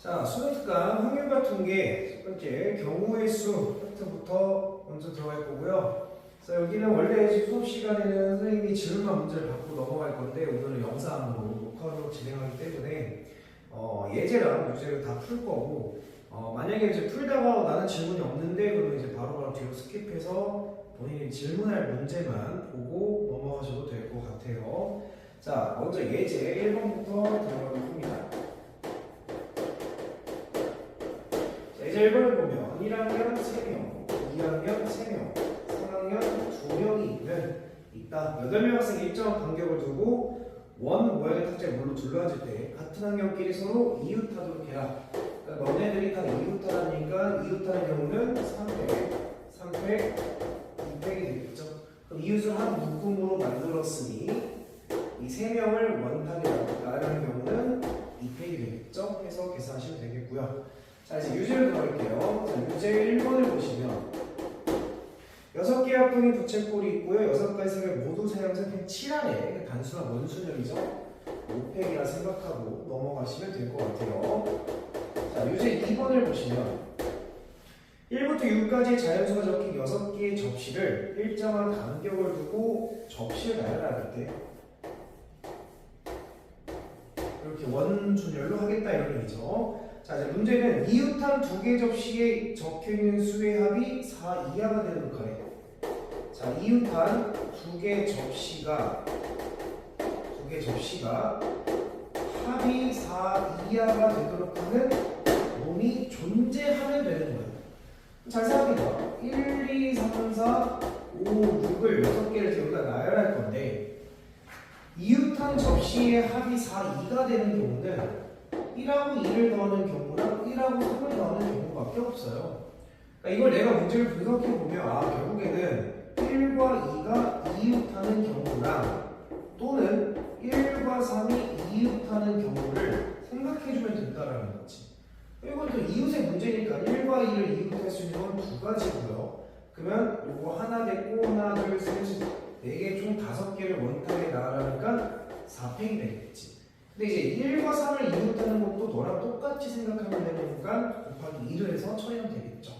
자, 수능특강 확률과 통계 첫 번째 경우의 수 파트부터 먼저 들어갈 거고요. 자, 여기는 원래 수업 시간에는 선생님이 질문만 문제를 받고 넘어갈 건데 오늘은 영상으로 녹화로 진행하기 때문에 예제랑 유제를 다 풀 거고 만약에 이제 풀다가 나는 질문이 없는데 그러면 이제 바로바로 뒤로 스킵해서 본인이 질문할 문제만 보고 넘어가셔도 될 것 같아요. 자, 먼저 예제 1번부터 들어가겠습니다. 예제 1번을 보면 1학년 3명, 2학년 3명, 3학년 2명이 있다. 8명 학생이 일정한 간격을 두고 원 모양의 탁자에 물로 둘러앉을 때 같은 학년끼리 서로 이웃하도록 해라. 그러니까 너네들이 다 이웃하라니까 이웃하는 경우는 3팩, 2팩이 되겠죠. 그럼 이웃을 한 묶음으로 만들었으니 이 3명을 원탁에 나가는 경우는 2팩이 되겠죠. 해서 계산하시면 되겠고요. 자, 이제 유제를 들어갈게요. 자, 유제 1번을 보시면 6개의 합동인 부채꼴이 있고요. 6가지 색을 모두 사용해서 7안에 단순한 원순열이죠. 5팩이라 생각하고 넘어가시면 될 것 같아요. 자, 유제 2번을 보시면 1부터 6까지 자연수가 적힌 6개의 접시를 일정한 간격을 두고 접시를 나열할 때 이렇게 원순열로 하겠다 이런 얘기죠. 자, 이제 문제는 이웃한 2개 접시에 적혀있는 수의 합이 4 이하가 되는 거예요. 자, 이웃한 2개 접시가 합이 4 이하가 되도록 하는 놈이 존재하면 되는 거예요. 잘 생각해봐. 1, 2, 3, 4, 5, 6을 6개를 여기다 나열할 건데 이웃한 접시의 합이 4, 2가 되는 경우는 1하고 2를 더하는 경우랑 1하고 3을 더하는 경우밖에 없어요. 그러니까 이걸 내가 문제를 분석해보면 결국에는 1과 2가 이웃하는 경우랑 또는 1과 3이 이웃하는 경우를 생각해주면 된다라는 거지. 이건 또 이웃의 문제니까 1과 2를 이웃할 수 있는 건 2가지고요. 그러면 이거 하나 됐고 하나, 둘, 셋, 4개 총 5개를 원탁에 나가라니까 4팩이 되겠지. 근데 이제 1과 3을 이웃하는 것도 너랑 똑같이 생각하면 되니까 곱하기 2를 해서 처리하면 되겠죠.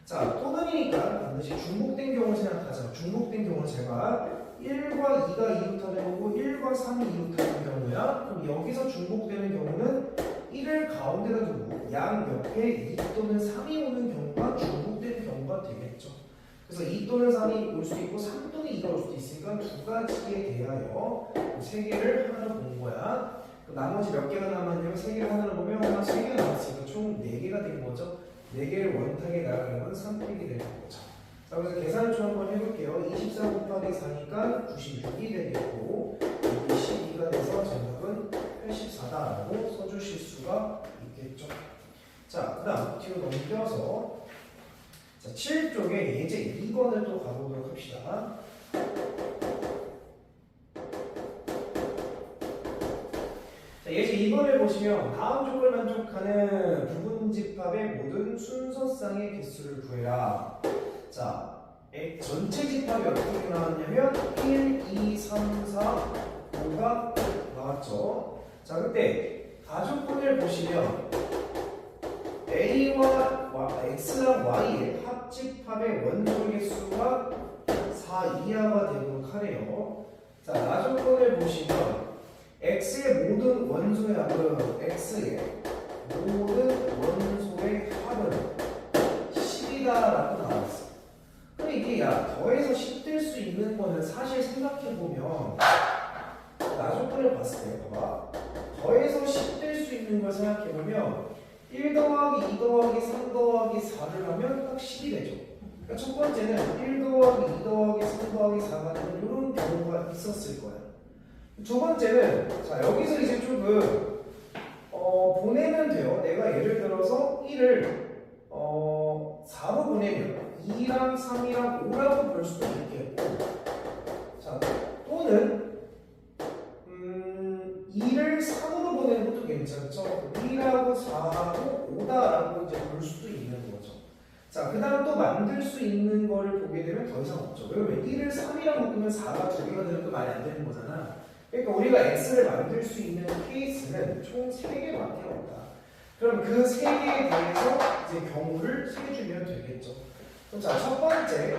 자, 또는이니까 반드시 중복된 경우를 생각하자. 중복된 경우는 제가 1과 2가 이웃하는 거고 1과 3이 이웃하는 경우야. 그럼 여기서 중복되는 경우는 1을 가운데다 두고 양 옆에 2 또는 3이 오는 경우가 중복되는 경우가 되겠죠. 그래서 2 또는 3이 올 수도 있고 3 또는 2가 올 수도 있으니까 2가지에 대하여 3개를 하나로 본 거야. 나머지 몇 개가 남았냐면 3개를 하나로 보면 하나 3개가 남았으니까 총 4개가 된 거죠. 4개를 원탁에 나가면 3팩이 되는 거죠. 자, 그래서 계산을 좀 한번 해볼게요. 24 곱하기 4니까 96이 되겠고 여기 12가 돼서 정답은 84다라고 써주실 수가 있겠죠. 자, 그 다음 뒤로 넘겨서 자, 7쪽에 예제 2번을 또 가보도록 합시다. 자, 예제 2번을 보시면 다음 조건을 만족하는 부분집합의 모든 순서쌍의 개수를 구해라. 자, 전체 집합이 어떻게 나왔냐면 1, 2, 3, 4, 5가 나왔죠. 자, 그때 가족분을 보시면 A와 X랑 Y의 합집합의 원소 개수가 4 이하가 되도록 하래요. 자, 나조건을 보시면 X의 모든 원소의 합은 X의 모든 원소의 합은 10이다라고 나왔어. 그럼 이게 더해서 10 될 수 있는 거는 사실 생각해보면 나조건을 봤을 때 봐봐. 더해서 10 될 수 있는 걸 생각해보면 1 더하기 2 더하기 3 더하기 4를 하면 딱 10이 되죠. 그러니까 첫 번째는 1 더하기 2 더하기 3 더하기 4가 되는 이런 경우가 있었을 거야. 두 번째는 자, 여기서 이제 조금 보내면 돼요. 내가 예를 들어서 1을 4로 보내면 2랑 3이랑 5라고 볼 수도 있겠고, 자, 또는 2를 3으로 보내는 것도 괜찮죠. 2라고 4하고 5다라고 이제 볼 수도 있는 거죠. 자, 그 다음 또 만들 수 있는 거를 보게 되면 더 이상 없죠. 왜냐면 1을 3이랑 묶으면 4가 2개가 되는 거 말이 안 되는 거잖아. 그러니까 우리가 x를 만들 수 있는 케이스는 총 3개밖에 없다. 그럼 그 세 개에 대해서 이제 경우를 세주면 되겠죠. 그럼 자, 첫 번째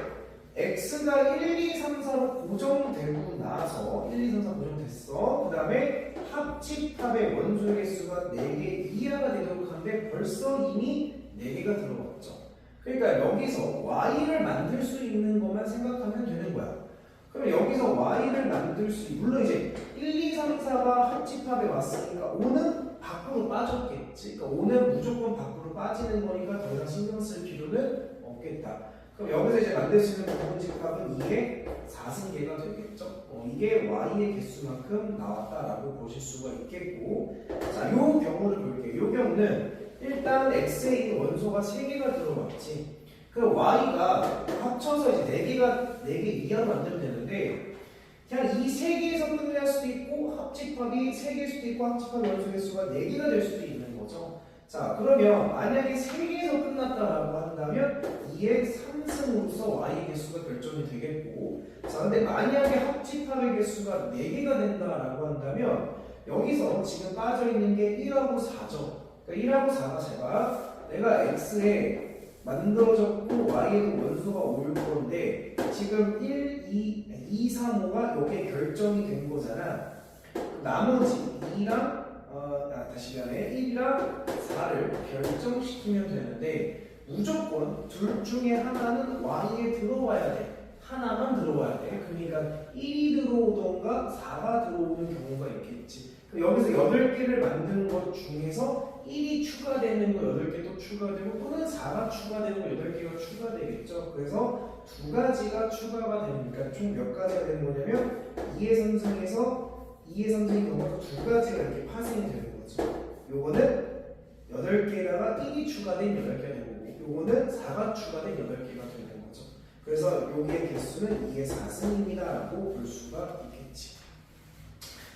x가 1, 2, 3, 4로 고정되고 나서 1, 2, 3, 4 고정됐어. 그 다음에 합집합의 원소 개수가 4개 이하가 되도록 하는데 벌써 이미 4개가 들어갔죠. 그러니까 여기서 y를 만들 수 있는 것만 생각하면 되는 거야. 그럼 여기서 y를 만들 수 물론 이제 1, 2, 3, 4가 합집합에 왔으니까 5는 밖으로 빠졌겠지. 그러니까 5는 무조건 밖으로 빠지는 거니까 더 이상 신경 쓸 필요는 없겠다. 그럼 여기서 이제 만들 수 있는 부분집합은 이게 4승계가 되겠죠. 이게 y의 개수만큼 나왔다라고 보실 수가 있겠고, 자, 요 경우를 볼게요. 요 경우는 일단 x에 있는 원소가 3개가 들어왔지. 그럼 y가 합쳐서 이제 4개 이하로 만들면 되는데, 그냥 이 3개에서 끝낼 수도 있고 합집합이 3개일 수도 있고 합집합 원소 개수가 4개가 될 수도 있는 거죠. 자, 그러면 만약에 3개에서 끝났다라고 한다면 2의 3승으로서 y의 개수가 결정이 되겠고, 자, 근데 만약에 합집합의 개수가 4개가 된다라고 한다면 여기서 지금 빠져있는 게 1하고 4죠. 그러니까 1하고 4가 제가 내가 x에 만들어졌고 y에도 원소가 올 건데 지금 2, 3, 5가 여기에 결정이 된 거잖아. 나머지 2랑 다시 미안해 1이랑 4를 결정시키면 되는데 무조건 둘 중에 하나는 y에 들어와야 돼. 하나만 들어와야 돼. 그러니까 1이 들어오던가 4가 들어오는 경우가 있겠지. 여기서 8개를 만든 것 중에서 1이 추가되는 거 8개 또 추가되고 또는 4가 추가되는 거 8개가 추가되겠죠. 그래서 두 가지가 추가가 되니까 총 몇 가지가 되는 거냐면 2의 3승인 경우가 두 가지가 이렇게 파생이 되는 거죠. 요거는 8개에다가 1이 추가된 8개가 되는 거고 요거는 4가 추가된 8개가 되는 거죠. 그래서 여기의 개수는 2의 4승입니다 라고 볼 수가 있겠지.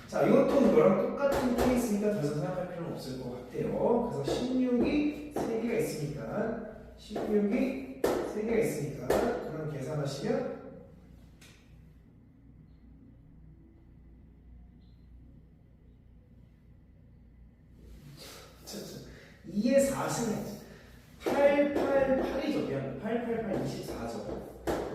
자, 이것도 이거랑 똑같은 케이스니까 더 이상 생각할 필요는 없을 것 같아요. 그래서 16이 3개가 있으니까 그럼 계산하시면 2의 4승이지. 888이죠. 그냥 888 24죠.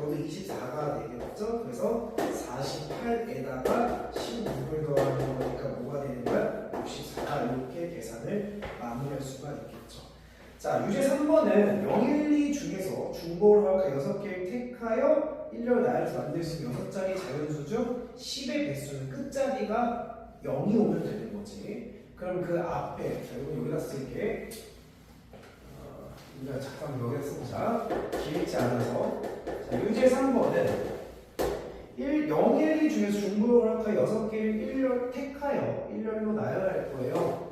여기도 24가 되겠죠. 그래서 48에다가 16을 더하는 거니까 뭐가 되는 거야? 64. 이렇게 계산을 마무리할 수가 있겠죠. 자, 유제 3번은 0, 1, 2 중에서 중보를 6개를 택하여 1열 나열해서 만들 수 있는 6자리 자연수 중 10의 배수는 끝자리가 0이 오면 되는 거지. 그럼 그 앞에, 자, 이거 여기다 쓸게. 잠깐 여기다 써보자. 길지 않아서. 자, 유제 3번은 0, 1, 2 중에서 중보를 6개를 1열 택하여 1열로 나열할 거예요.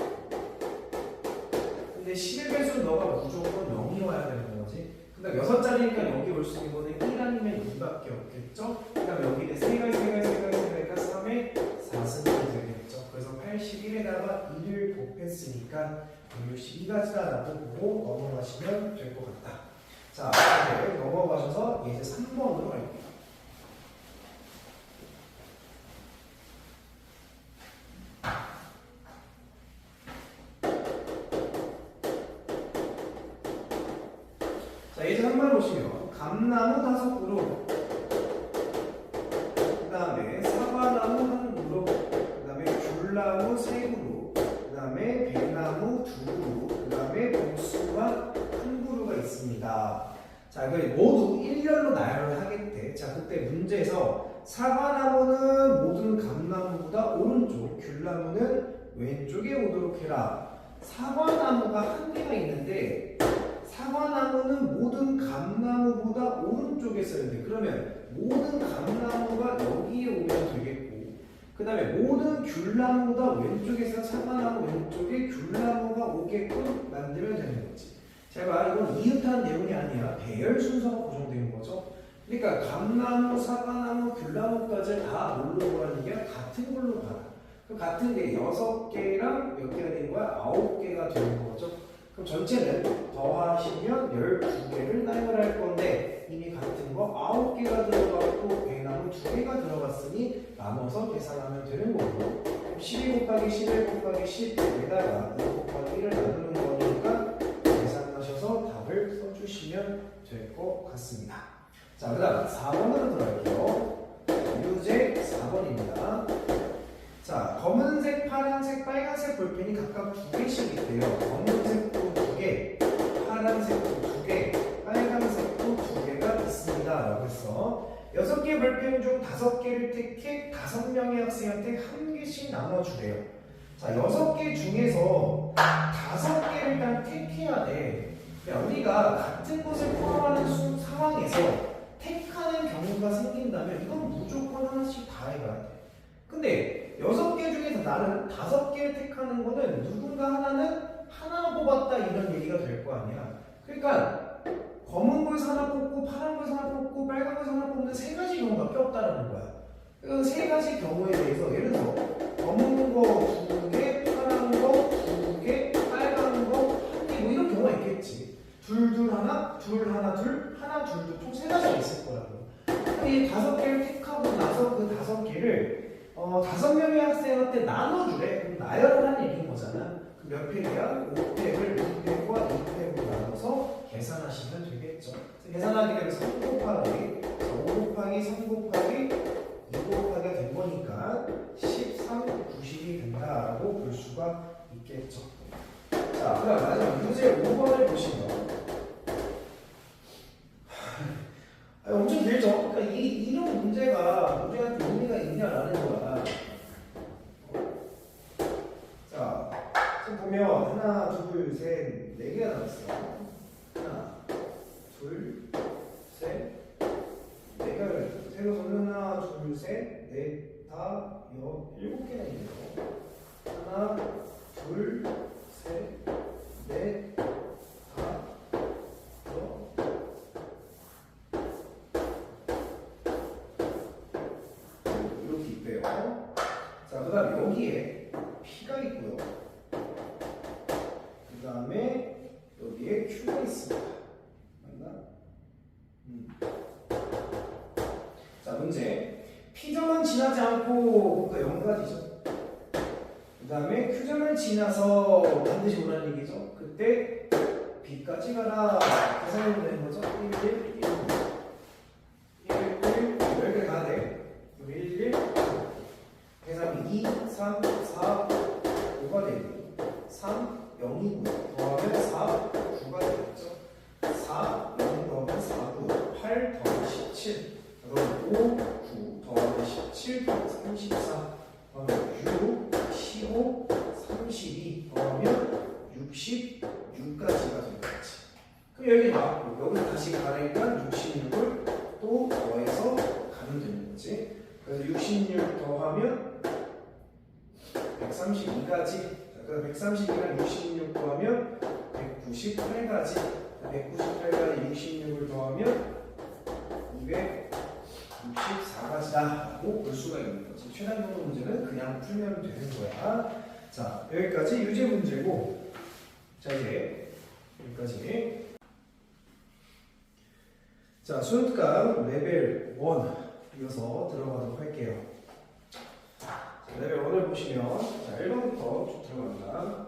근데 11배수는 너가 무조건 0이 와야 되는 거지. 그러니까 6자리니까 여기 올 수 있는 거는 1 아니면 2밖에 없겠죠? 그 다음에 여기에 3가 3에 4승이 되겠죠. 그래서 81에다가 2를 곱했으니까 162가지다라고 보고 넘어가시면 될 것 같다. 자, 이제 넘어가셔서 이제 3번으로 갈게요. 자, 이제 3번 보시면 감나무 5그루, 그 다음에 사과나무 1그루, 그 다음에 귤나무 3그루, 그 다음에 배나무 2그루, 그 다음에 복숭아 1그루가 있습니다. 자, 그 모두 1열로 나열을 하겠대. 자, 그때 문제에서 사과나무는 모든 감나무보다 오른쪽, 귤나무는 왼쪽에 오도록 해라. 사과나무가 1개가 있는데 사과나무는 모든 감나무보다 오른쪽에 써야 돼. 그러면 모든 감나무가 여기에 오면 되겠고, 그 다음에 모든 귤나무보다 왼쪽에서 사과나무 왼쪽에 귤나무가 오게끔 만들면 되는 거지. 제가 이건 이웃한 내용이 아니라 배열 순서가 고정된 거죠. 그러니까 감나무, 사과나무, 귤나무까지 다 뭘로 보라는 게 같은 걸로 봐라. 그 같은 게 6개랑 몇 개가 된 거야? 9개가 되는 거죠. 그럼 전체는 더하시면 12개를 나열할 건데 이미 같은 거 9개가 들어갔고 배나무 2개가 들어갔으니 나눠서 계산하면 되는 거고 12 곱하기 11 곱하기 10에다가 2 곱하기 1을 나누는 거니까 자, 그 다음 4번으로 들어갈게요. 유제 4번입니다. 자, 검은색, 파란색, 빨간색 볼펜이 각각 2개씩 있대요. 검은색도 2개, 파란색도 2개, 빨간색도 2개가 있습니다. 라고 했어. 6개의 볼펜 중 5개를 택해 5명의 학생한테 1개씩 나눠주래요. 자, 6개 중에서 5개를 일단 택해야 돼. 우리가 같은 것을 포함하는 상황에서 택하는 경우가 생긴다면 이건 무조건 하나씩 다 해가야 돼. 근데 6개 중에서 나는 5개를 택하는 거는 누군가 하나는 하나 뽑았다 이런 얘기가 될 거 아니야. 그러니까 검은 것을 하나 뽑고 파란 것을 하나 뽑고 빨간 것을 하나 뽑는 3가지 경우밖에 없다라는 거야. 그 3가지 경우에 대해서 예를 들어 검은 거 2개, 파란 거 2개, 빨간 거 1개 뭐 이런 경우가 있겠지. 둘 하나, 둘 하나, 둘 하나, 둘 총 3가지가 있을 거라고. 이 5개를 택하고 나서 그 5개를 5명의 학생한테 나눠주래. 그럼 나열을 하는 얘기인 거잖아. 그럼 몇 팩이야? 5팩을 2팩과 2팩으로 나눠서 계산하시면 되겠죠. 계산하게 되면 3 곱하기 5 곱하기 3 곱하기 2 곱하기가 된 거니까 13, 90이 된다라고 볼 수가 있겠죠. 자, 그럼 마지막 문제 5번을 보시면 엄청 길죠? 그러니까 이런 문제가 우리한테 의미가 있냐라는 거야. 자, 지금 보면 하나, 둘, 셋, 4개가 나왔어. 하나, 둘, 셋, 4개를 세로서는 하나, 둘, 셋, 넷, 다, 7개나 있네요. 하나, 둘, 셋, 넷, 다, 이렇게 있대요. 자, 그 다음에 여기에 P가 있고요. 그 다음에 여기에 Q가 있습니다. 맞나? 자, 문제. P점은 지나지 않고 그러니까 0까지죠. 그 다음에 Q점을 지나서 반드시 오라는 얘기죠. 그때 B까지 가라. 계산해도 되는 거죠. 1, 1, 1, 1, 1, 10개 가야 돼. 1, 1, 계산이 2, 3, 4, 5가 되고 3, 0이고요. 더하면 4, 9가 되겠죠. 4, 0 더하면 4, 9, 8 더하면 17 그럼 5, 9 더하면 17 34 더하면 6, 15, 32 더하면 66까지가 되겠지. 그럼 여기 나왔고 여기 다시 가니까 66을 또 더해서 가면 되는 거지. 그래서 66 더하면 132까지. 그래서 132랑 66 더하면 198까지. 198까지 66을 더하면 264까지다라고 볼 수가 있는 거지. 최단적으로 문제는 그냥 풀면 되는 거야. 자, 여기까지 유제 문제고, 자 이제 여기까지. 자, 수능특강 레벨 1 이어서 들어가도록 할게요. 자, 레벨 1을 보시면 자, 1번부터 쭉 들어갑니다.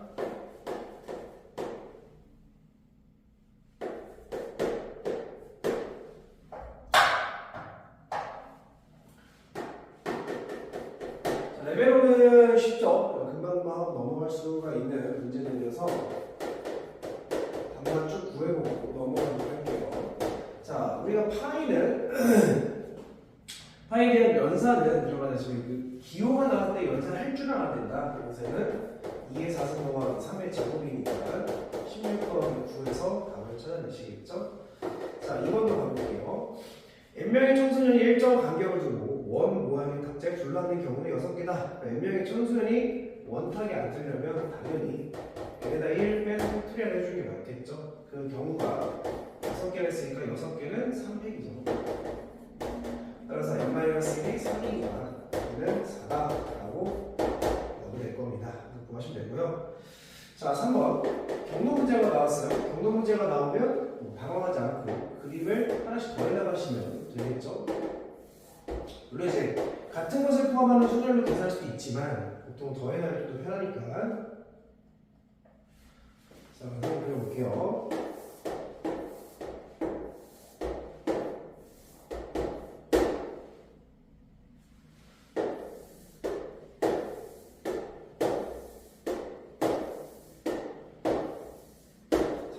레벨 1은 쉽죠? 금방 하고 넘어갈 수가 있는 문제들이어서 답만 쭉 구해보고 넘어가도록 할게요. 자, 우리가 파이에 대한 연산은 들어가는 그 기호가 나올 때 연산을 할 줄은 알아야 된다. 그래서는 2의 4승 더하기 3의 제곱이니까 16 더하기 9에서 답을 찾아내시겠죠? 자, 2번도 가볼게요. n명의 청소년이 일정 간격을 두고 원 모양의 탁자에 둘러앉는 경우는 6개다. n명의 청소년이 원탁에 앉으려면 당연히 n에다 1 빼서 팩토리얼 해주는 게 맞겠죠? 그 경우가 6개를 했으니까 6개는 3팩이죠. 따라서 n-1이 3이니까 n은 4다라고 넣으면 될 겁니다. 구하시면 되고요. 자, 3번 경로 문제가 나왔어요. 경로 문제가 나오면 당황하지 않고 그림을 하나씩 더해 나가시면 되겠죠. 물론 이제 같은 것을 포함하는 순열로 계산할 수도 있지만 보통 더해 나갈 때도 편하니까. 자, 한번 그려볼게요.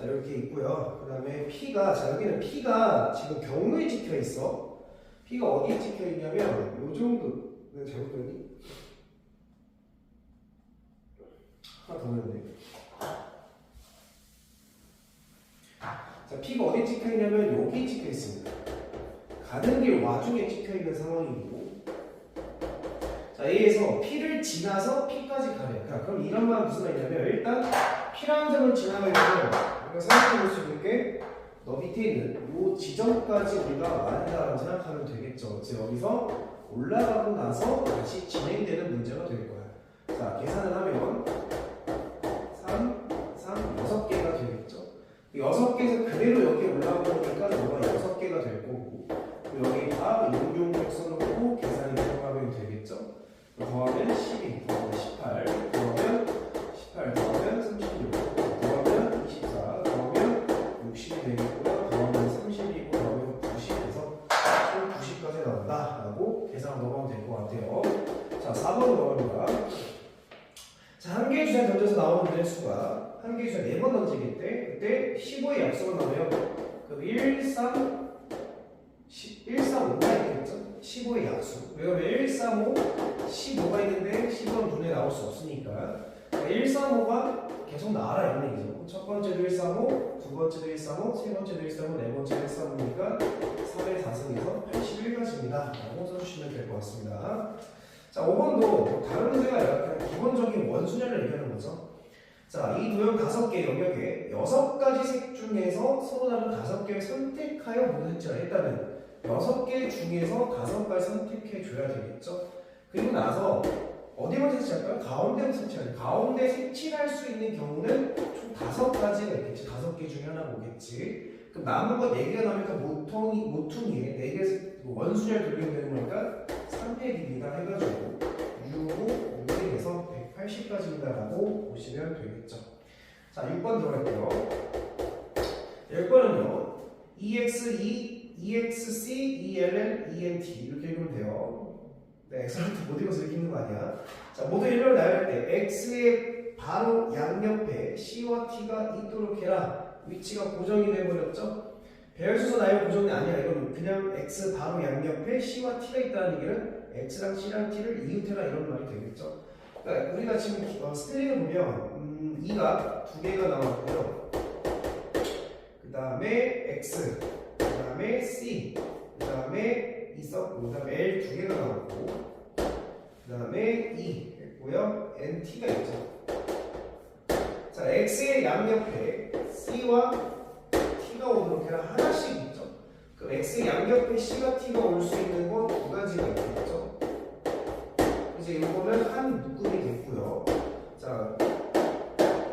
자, 이렇게 있고요. 그 다음에 P가, 자, 여기는 P가 지금 경로에 찍혀 있어. P가 어디에 찍혀 있냐면, 요 정도. 내가 잘못 그렸니? 하나 더 그렸네. 자, P가 어디에 찍혀 있냐면, 여기에 찍혀 있습니다. 가는 길 와중에 찍혀 있는 상황이고, 자, A에서 P를 지나서 P까지 가래. 자, 그럼 이런 말은 무슨 말이냐면, 일단 P라는 점을 지나가면 우리가 생각해 볼 수 있는 게, 너 밑에 있는 이 지점까지 우리가 왔다라고 생각하면 되겠죠. 즉 여기서 올라가고 나서 다시 진행되는 문제가 될 거야. 자, 계산을 하면 6개가 되겠죠. 6개에서 그대로 여기 올라오니까 너가 6개가 될 거고, 여기가 용용백선으로 계산이 들어가면 되겠죠. 더하면 12, 더하면 18, 더하면 18, 더하면 36, 더하면 24, 더하면 60이 되겠고요. 더하면 30이고, 더하면 90에서 총 90까지 나온다 라고 계산 넘어가면 될 것 같아요. 자, 4번으로 넘어갑니다. 자, 한 개의 주사에 던져서 나오는 문제의 수가 한 개의 주사에 4번 던지기 때 그때 15의 약수가 나오면 그럼 1, 3, 5가 있겠죠? 15의 약수. 왜냐면 1, 3, 5, 15가 있는데 15는 눈에 나올 수 없으니까 1, 3, 5가 계속 나와라 이런 얘기죠. 첫 번째도 1, 3, 5, 두 번째도 1, 3, 5, 세 번째도 1, 3, 5, 네 번째도 1, 3, 5니까 3의 4승에서 81가지입니다. 라고 써주시면 될 것 같습니다. 자, 5번도 다른 문제가 아니라 그냥 기본적인 원순열을 얘기하는 거죠. 자, 이 도형 5개 영역에 6가지 색 중에서 서로 다른 5개를 선택하여 모든 색칠을 했다면 6개 중에서 5가지 선택해 줘야 되겠죠. 그리고 나서 어디만 색칠할까요? 가운데부터 색칠하죠. 가운데 색칠할 수 있는 경우는 총 5가지가 있겠지. 5개 중에 하나 오겠지. 그럼 남은 거 4개가 남으니까 모퉁이에 4개 원순열 돌리면 되는 거니까 300입니다 해가지고 6, 500에서 180까지입니다 라고 보시면 되겠죠. 자, 6번 들어갈게요. 10번은요 EX2, EXC, ELN, ENT 이렇게 읽으면 돼요. 네, 엑셀런트 못 읽어서 이렇게 읽는 거 아니야. 자, 모두 일렬 나열할 때 X의 바로 양옆에 C와 T가 있도록 해라. 위치가 고정이 돼버렸죠. 배열수소 나열 고정이 아니야. 이건 그냥 X 바로 양옆에 C와 T가 있다는 얘기는 X랑 C랑 T를 이웃해라 이런 말이 되겠죠. 그러니까 우리가 지금 스펠링을 보면 E가 2개가 나왔고요. 그 다음에 X, 그 다음에 C, 그 다음에 있었고, 그 다음에 L 2개가 나왔고, 그 다음에 E 했고요. NT가 있죠. 자, X의 양옆에 C와 T가 오도록 해라. 하나씩 있죠. 그럼 X의 양옆에 C와 T가 올 수 있는 건 2가지가 있겠죠. 이제 이거는 한 묶음이 됐고요. 자,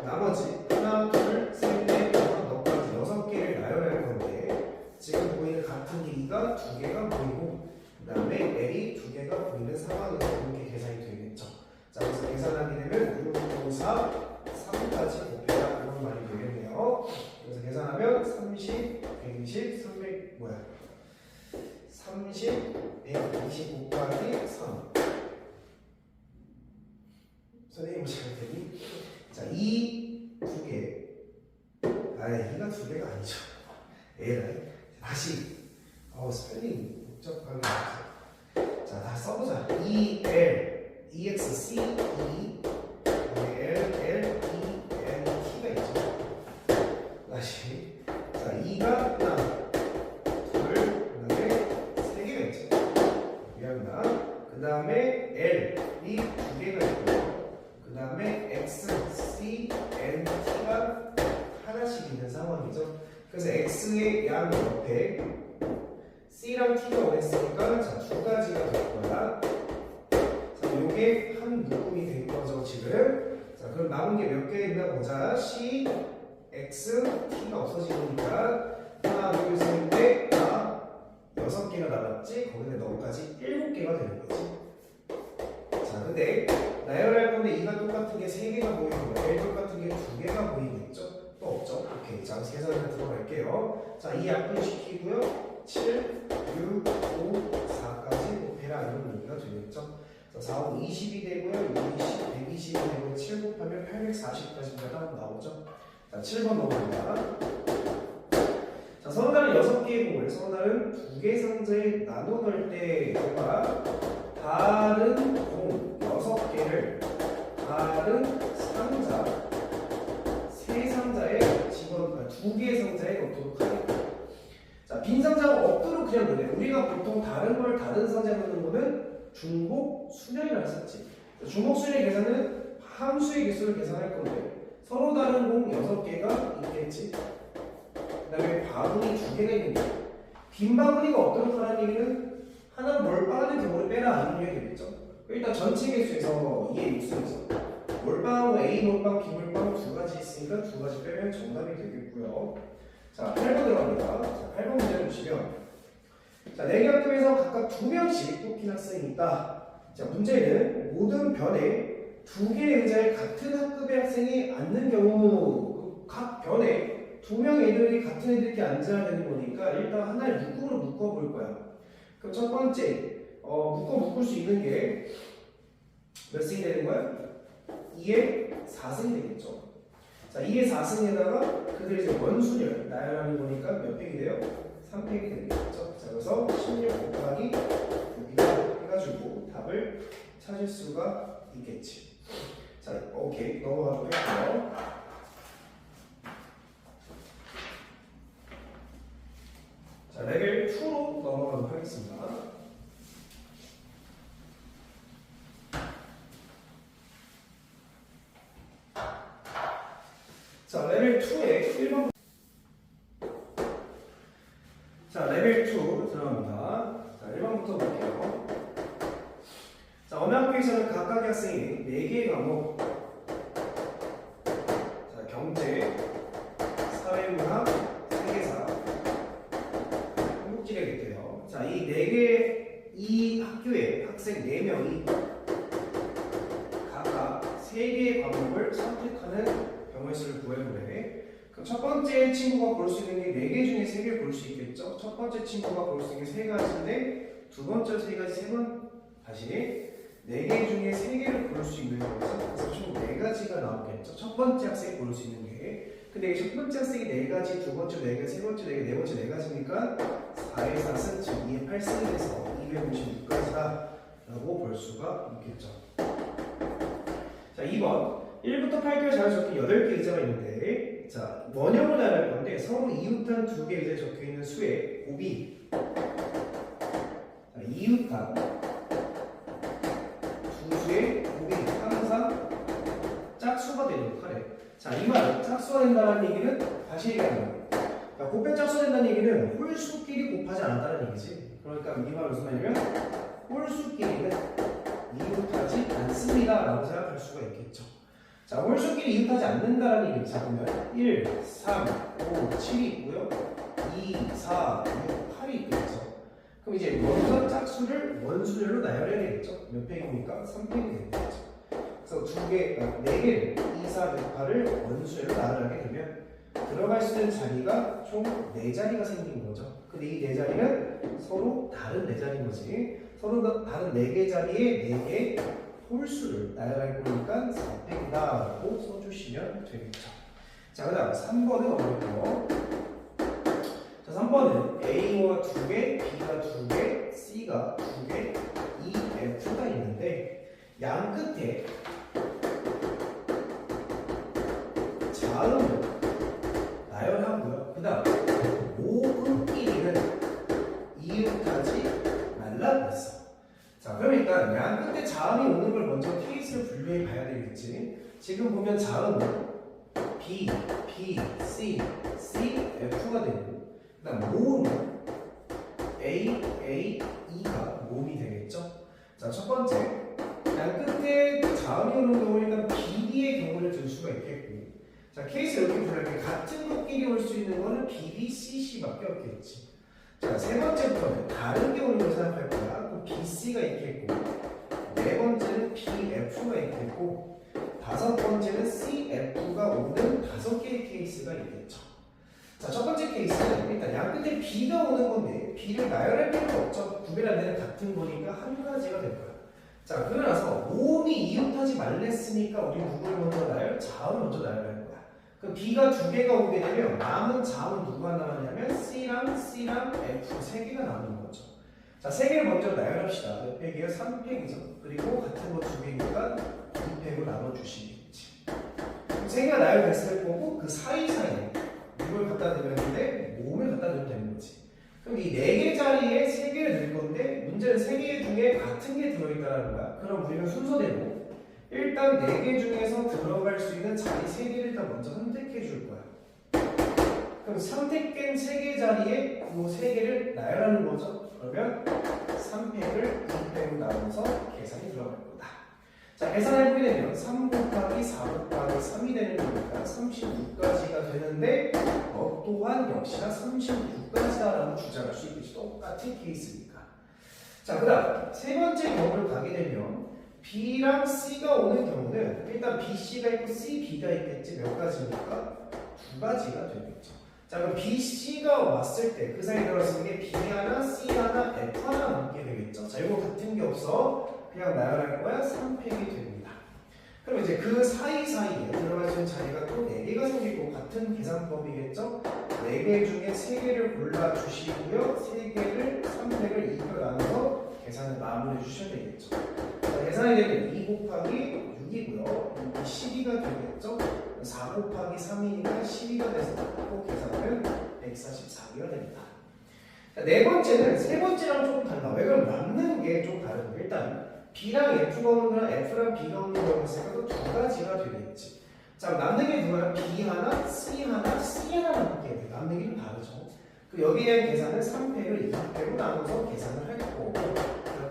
나머지 하나, 둘, 셋, 넷, 다섯, 너까지 6개를 나열할 건데 지금 보이는 같은 길이가 2개가 보이고 그 다음에 L이 2개가 보이는 상황에서 이렇게 계산이 되겠죠. 자, 그래서 계산하게 되면 6, 5, 4, 3까지 곱해라 이런 말이 되겠네요. 그래서 계산하면 30, 120, 300 30, 120 곱하기 3 선생님 잘못했니? 자, 이 2개 이가 2개가 아니죠. 에라이 다시 스펠링 복잡하게 자, 다 써보자. E, L, E, X, C, E L, L, E, N, T가 있죠. 다시 자, E가 하나 둘, 그 다음에 3개가 있죠. 미안합니다. 그 다음에 L이 2개가 있고요. 그 다음에 X, C, N, T가 하나씩 있는 상황이죠. 그래서 X의 양 옆에 C랑 T가 오랬으니까 자, 2가지가 될 거야. 자, 요게 한 묶음이 된 거죠, 지금. 자, 그럼 남은 게 몇 개 있나 보자. C, X, T가 없어지니까 하나, 둘, 셋, 넷, 다 6개가 남았지. 거기에 너까지 7개가 되는 거지. 자, 근데 나열할 건데 이가 똑같은 게 3개가 보이는 거야. L 똑같은 게 2개가 보이겠죠? 또 없죠? 오케이. 자, 계산을 들어갈게요. 자, 이 약분시키고요. 7, 6, 5, 4까지 곱해라 이런 얘기가 되겠죠? 자, 4, 5, 20이 되고요. 20, 120이 되고 7 곱하면 840까지가 나오죠? 자, 자, 7번 넘어갑니다. 자, 서로 다른 6개의 공을 서로 다른 2개 상자에 나눠 넣을 때 제가 다른 공 6개를 다른 상자 3상자에 2개의 상자에 넣도록 하겠다. 자, 빈 상자가 없도록 그냥 넣네. 우리가 보통 다른 걸 다른 상자에 넣는 거는 중복 순열이라고 했었지. 중복 순열 계산은 함수의 개수를 계산할 건데 서로 다른 공 6개가 있겠지. 그 다음에 바구니 2개가 있는데 빈 바구니가 없도록 하라는 얘기는 하나 몰빵하는 경우를 빼라 하는 얘기가 되겠죠. 일단 전체 개수에서 2의 6승이죠. 몰빵, A 몰빵, B 몰빵 2가지 있으니까 2가지 빼면 정답이 되겠고요. 자, 8번 들어갑니다. 자, 8번 문제 보시면 자, 4개 학교에서 각각 2명씩 뽑힌 학생이 있다. 자, 문제는 모든 변에 2개의 의자에 같은 학급의 학생이 앉는 경우 각 변에 2명 애들이 같은 애들이 앉아야 되는 거니까 일단 하나의 묶음으로 묶어볼 거야. 그럼 첫 번째 묶을 수 있는 게 몇 승이 되는 거야? 2의 4승이 되겠죠. 자, 2의 4승에다가 그들이 이제 원순열 나열하는 거니까 몇 팩이 돼요? 3팩이 되겠죠. 자, 그래서 16 곱하기 9이다 해가지고 답을 찾을 수가 있겠지. 자, 오케이 넘어가도록 할게요. 자, 레벨 2로 넘어가도록 하겠습니다. 자, 레벨 2에 1번. 자, 레벨 2 들어갑니다. 자, 1번부터 볼게요. 자, 어느 학교에서는 각각의 학생이 4개의 과목, 자, 경제, 사회문화, 세계사, 한국지리겠대요. 자, 이 학교의 학생 4명이 각각 3개의 과목을 선택하는 경우의 수를 구해보래. 그럼 첫 번째 친구가 볼 수 있는 게 4개 중에 3개를 볼 수 있겠죠? 첫 번째 친구가 볼 수 있는 게 3가지인데 두 번째 3가지, 다시 4개 중에 3개를 고를 수 있는 거죠. 그래서 총 4가지가 나오겠죠. 첫 번째 학생이 고를 수 있는 게. 근데 첫 번째 학생이 4가지, 두 번째 4개, 세 번째 4개, 네 번째 4가지니까 4의 4승, 즉 2의 8승이 돼서 256가지다 라고 볼 수가 있겠죠. 자, 2번 1부터 8개를 잘 적힌 8개 의자가 있는데 자, 원형을 나열할 건데 서로 이웃한 2개 의자에 적혀있는 수의 곱이 자, 이웃한 두 수의 곱이 항상 짝수가 되도록 하래. 자, 이 말은 짝수가 된다는 얘기는 다시 얘기하는 거예요. 곱셈 짝수가 된다는 얘기는 홀수끼리 곱하지 않았다는 얘기지. 그러니까 이 말은 무슨 말이냐면 홀수끼리는 이웃하지 않습니다 라고 생각할 수가 있겠죠. 자, 홀수끼리 이웃하지 않는다는 얘기를 잡으면 1, 3, 5, 7이 있고요. 2, 4, 6, 8이 있겠죠. 그럼 이제 원전 짝수를 원순열로 나열해야 되겠죠. 몇 팩입니까? 3팩이 되겠죠. 그래서 4개를 2, 4, 6, 8을 원순열로 나열하게 되면 들어갈 수 있는 자리가 총 4자리가 생긴 거죠. 근데 이 4자리는 서로 다른 4자리인 거지. 서로 다른 4개 자리에 4개 홀수를 나열할 거니까 4팩이다 라고 써주시면 되겠죠. 자, 그 다음 3번은 어렵고요. 자, 3번은 A가 2개, B가 2개, C가 2개, E, F가 있는데 양 끝에 자음을 나열하고요. 그 다음 모음끼리는 이웃하지 말라고 했어. 자, 그럼 일단 양 끝에 자음이 오는 걸 먼저 케이스를 분류해 봐야 되겠지. 지금 보면 자음은 B, B, C, C, F가 되고 그 다음 모음은 A, A, E가 모음이 되겠죠. 자, 첫 번째 양 끝에 자음이 오는 경우는 일단 BB의 경우를 들 수가 있겠고 자, 케이스 이렇게 분류할 때 같은 것끼리 올 수 있는 거는 B, B, C, C밖에 없겠지. 자, 세 번째부터는 다른 게 오는 걸 생각할 거야. 그럼 B, C가 있겠고 네 번째는 B, F가 있겠고 다섯 번째는 C, F가 오는 5개의 케이스가 있겠죠. 자, 첫 번째 케이스는 일단 양 끝에 B가 오는 건데 B를 나열할 필요가 없죠. 구별 안 되는 같은 거니까 한 가지가 될 거야. 자, 그러고 나서 모음이 이웃하지 말랬으니까 우리 누구를 먼저 나열? 자음을 먼저 나열할 거야. 그 B가 두 개가 오게 되면 남은 자은 누가 남았냐면 C랑 F 세 개가 남는 거죠. 자, 세 개를 먼저 나열합시다. 몇 팩이에요? 3팩이죠. 그리고 같은 거 두 개니까 2팩으로 나눠주시겠지. 세 개가 나열됐을 거고 그 사이사이에 이걸 갖다 대면 몸을 갖다 대면 되는 거지. 그럼 이 네 개 자리에 세 개를 넣을 건데 문제는 세 개 중에 같은 게 들어있다는 거야. 그럼 우리는 순서대로 일단 네 개 중에서 들어갈 수 있는 자리 세 개를 일단 먼저 선택해 줄 거야. 그럼 선택된 세 개 자리에 이 세 개를 나열하는 거죠. 그러면 3팩을 2팩으로 나눠서 계산이 들어갈 거다. 자, 계산해보게 되면 3 곱하기 4 곱하기 3이 되는 거니까 36까지가 되는데 또한 역시나 36까지다라고 주장할 수 있겠지. 똑같은 케이스니까. 자, 그 다음 세 번째 경우를 가게 되면 B랑 C가 오는 경우는 일단 B, C가 있고 C, B가 있겠지. 몇 가지입니까? 두 가지가 되겠죠. 자, 그럼 B, C가 왔을 때 그 사이에 들어있는 게 B 하나, C 하나, F 하나 남게 되겠죠. 자, 이거 같은 게 없어. 그냥 나열할 거야. 3팩이 됩니다. 그럼 이제 그 사이사이에 들어갈 수 있는 자리가 또 4개가 생기고 같은 계산법이겠죠. 4개 중에 3개를 골라주시고요. 3개를 3팩을 2표 나눠서 계산을 마무리해 주셔야 되겠죠. 자, 계산이 되면 2 곱하기 6이고요. 6이 12가 되겠죠. 4 곱하기 3이니까 12가 돼서 또 계산하면 144개가 됩니다. 자, 네 번째는 세 번째랑 조금 달라. 왜 그럼 남는 게 좀 다르고 일단 B랑 F가 오는 거랑 F랑 B가 오는 거랑 했으니까 또 두 가지가 되겠지. 자, 남는 게 누가요? B 하나, C 하나, C 하나 남게 돼. 남는 게 좀 다르죠. 그 여기에 대한 계산은 3팩을 2팩으로 나눠서 계산을 할 거고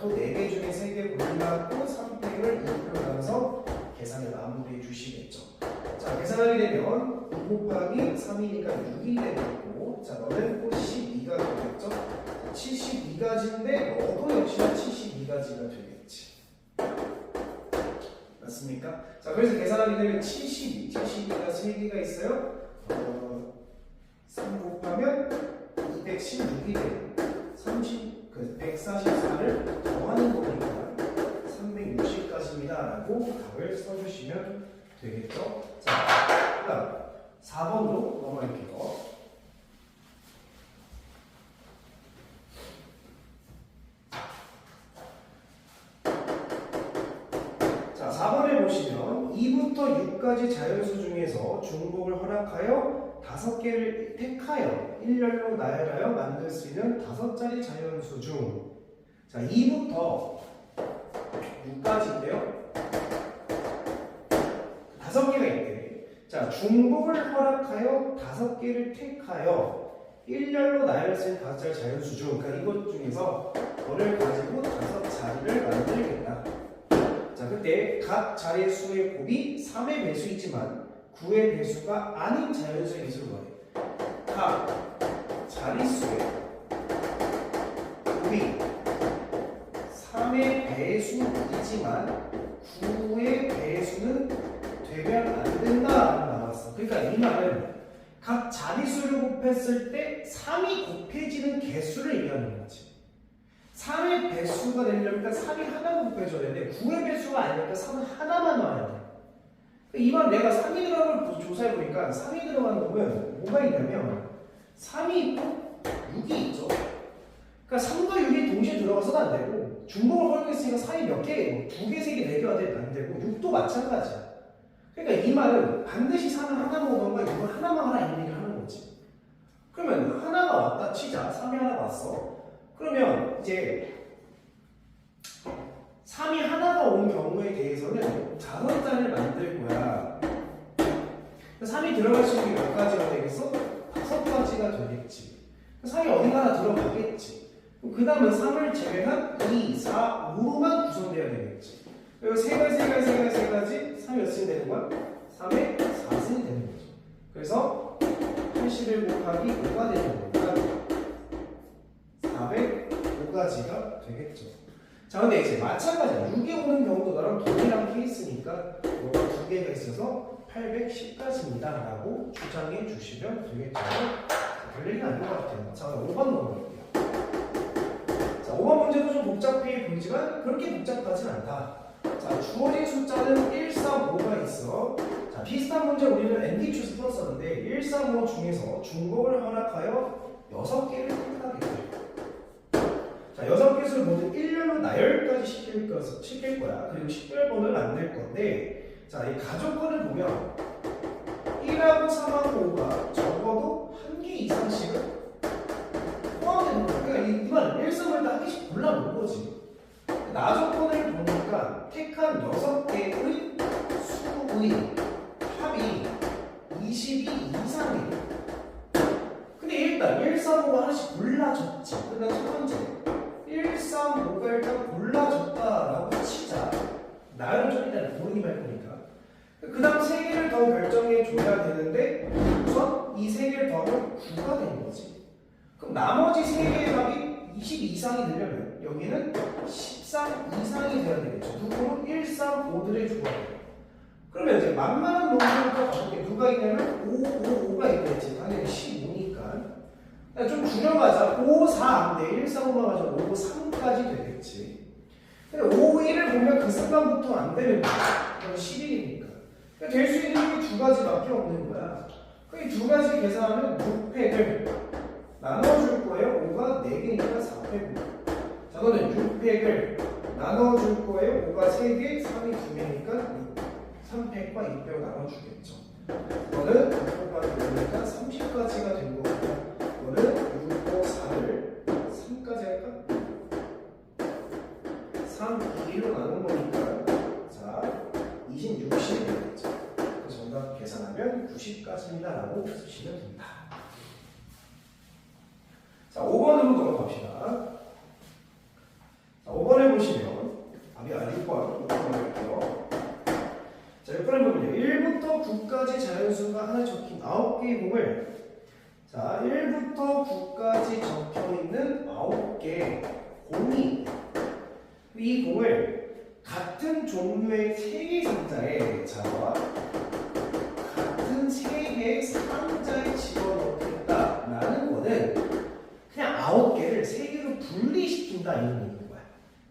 또 4개 중에 3개 골라고 3팩을 2팩으로 나눠서 계산을 마무리해 주시겠죠. 자, 계산하게 되면 2 곱하기 3이니까 6이 되겠고 자, 너는 또 12가 되겠죠. 72가지인데 너도 역시나 72가지가 되겠지. 맞습니까? 자, 그래서 계산하게 되면 72가 3개가 있어요. 3 곱하면 216이 돼요. 144를 더하는 거니까 360까지입니다 라고 답을 써주시면 되겠죠. 자, 그 다음 4번으로 넘어갈게요. 자, 4번에 보시면 2부터 6까지 자연수 중에서 중복을 허락하여 5개를 택하여 일렬로 나열하여 만들 수 있는 5자리 자연수 중 자, 2부터 6까지인데요. 5개가 있대. 자, 중복을 허락하여 5개를 택하여 일렬로 나열할 수 있는 5자리 자연수 중 그러니까 이것 중에서 너를 가지고 5자리를 만들겠다. 자, 그때 각 자리의 수의 곱이 3의 배수이지만 9의 배수가 아닌 자연수의 개수를 구하래. 각 자릿수의 곱이 3의 배수이지만 9의 배수는 되면 안 된다라고 나왔어. 그러니까 이 말은 각 자릿수를 곱했을 때 3이 곱해지는 개수를 얘기하는 거지. 3의 배수가 되려면 3이 하나 곱해져야 되는데 9의 배수가 아니니까 3은 하나만 나와야 돼. 이 말 내가 3이 들어간 걸 조사해보니까 3이 들어간 거면 뭐가 있냐면 3이 있고 6이 있죠. 그러니까 3과 6이 동시에 들어가서도 안 되고 중복을 활용했으니까 3이 몇 개, 2개, 3개, 4개가 안 되고 6도 마찬가지야. 그러니까 이 말은 반드시 3을 하나 먹던가 6을 하나만 하라 이런 얘기를 하는 거지. 그러면 하나가 왔다 치자. 3이 하나 왔어. 그러면 이제 3이 하나가 온 경우에 대해서는 5자리를 만들 거야. 3이 들어갈 수 있는 게 몇 가지가 되겠어? 5가지가 되겠지. 3이 어딘가 하나 들어가겠지. 그 다음은 3을 제외한 2, 4, 5로만 구성되어야 되겠지. 그리고 3가지 3이 몇 승이 되는 거야? 3의 4승이 되는 거죠. 그래서 81 곱하기 5가 되는 거니까 405가지가 되겠죠. 자, 근데 이제 마찬가지야. 6이 오는 경우도 나랑 동일한 케이스니까 뭐가 2개가 있어서 810까지입니다 라고 주장해 주시면 되겠죠. 별 얘기는 아닌 것 같아요. 자, 5번 넘어갈게요. 자, 5번 문제도 좀 복잡해 보이지만 그렇게 복잡하진 않다. 자, 주어진 숫자는 1, 4, 5가 있어. 자, 비슷한 문제 우리는 ND추에서 풀었었죠. 3, 5 중에서 중복을 허락하여 6개를 택하게 돼요. 자, 6개를 모두 일렬로 나열까지 시킬 거야. 그리고 식별번호를 만들 건데, 자, 이 가족번을 보면 1하고 3하고 5가 적어도 한 개 이상씩은 포함되는 거야. 그러니까 이 말은 1, 3을 다 한 개씩 골라놓은 거지. 나조건을 보니까 택한 6개의 수의 합이 22 이상이에요. 근데 일단 1, 3, 5가 하나씩 골라줬지. 그다음 첫 번째 1, 3, 5가 일단 골라줬다라고 치자. 나열은 좀 이따 모르기만 할 거니까. 그 다음 3개를 더 결정해 줘야 되는데 우선 이 3개를 더하면 9가 되는 거지. 그럼 나머지 3개의 합이 20 이상이 되려면 여기는 13 이상이 돼야 되겠죠. 누구는 1, 3, 5들의 조합이에요. 그러면 이제 만만한 놈들부터 가볼게. 누가 있냐면 5, 5, 5가 있겠지. 당연히 15니까. 좀 줄여가자. 5, 4 안 돼. 1, 4, 5만 가지고 5, 3까지 되겠지. 근데 5, 1을 보면 그 순간부터 안 되는 거야. 그럼 11이니까. 될 수 있는 게 두 가지밖에 없는 거야. 이 두 가지 계산하면 6팩을 나눠줄 거예요. 5가 4개니까 4팩. 자, 너는 6팩을 나눠줄 거예요. 5가 3개, 3이 2개니까 3팩과 2팩을 나눠주겠죠. 너는 6팩까지 되니까 30까지가 된 거고, 너는 6, 5, 4를 3까지 할까? 3, 2로 나눈 거니까 자, 20, 60이 되겠죠. 그 정답 계산하면 90까지입니다 라고 쓰시면 됩니다. 자, 5번으로 넘어갑시다. 자, 5번에 보시면 답이 6번 볼게요. 자, 6번에 보면 1부터 9까지 자연수가 하나 적힌 9개의 공을, 자, 1부터 9까지 적혀있는 9개의 공이, 이 공을 같은 종류의 3개의 상자에, 자, 같은 3개의 상자에 집어넣겠다라는 거는 그냥 9개를 3개로 분리시킨다 이런 얘기인 거야.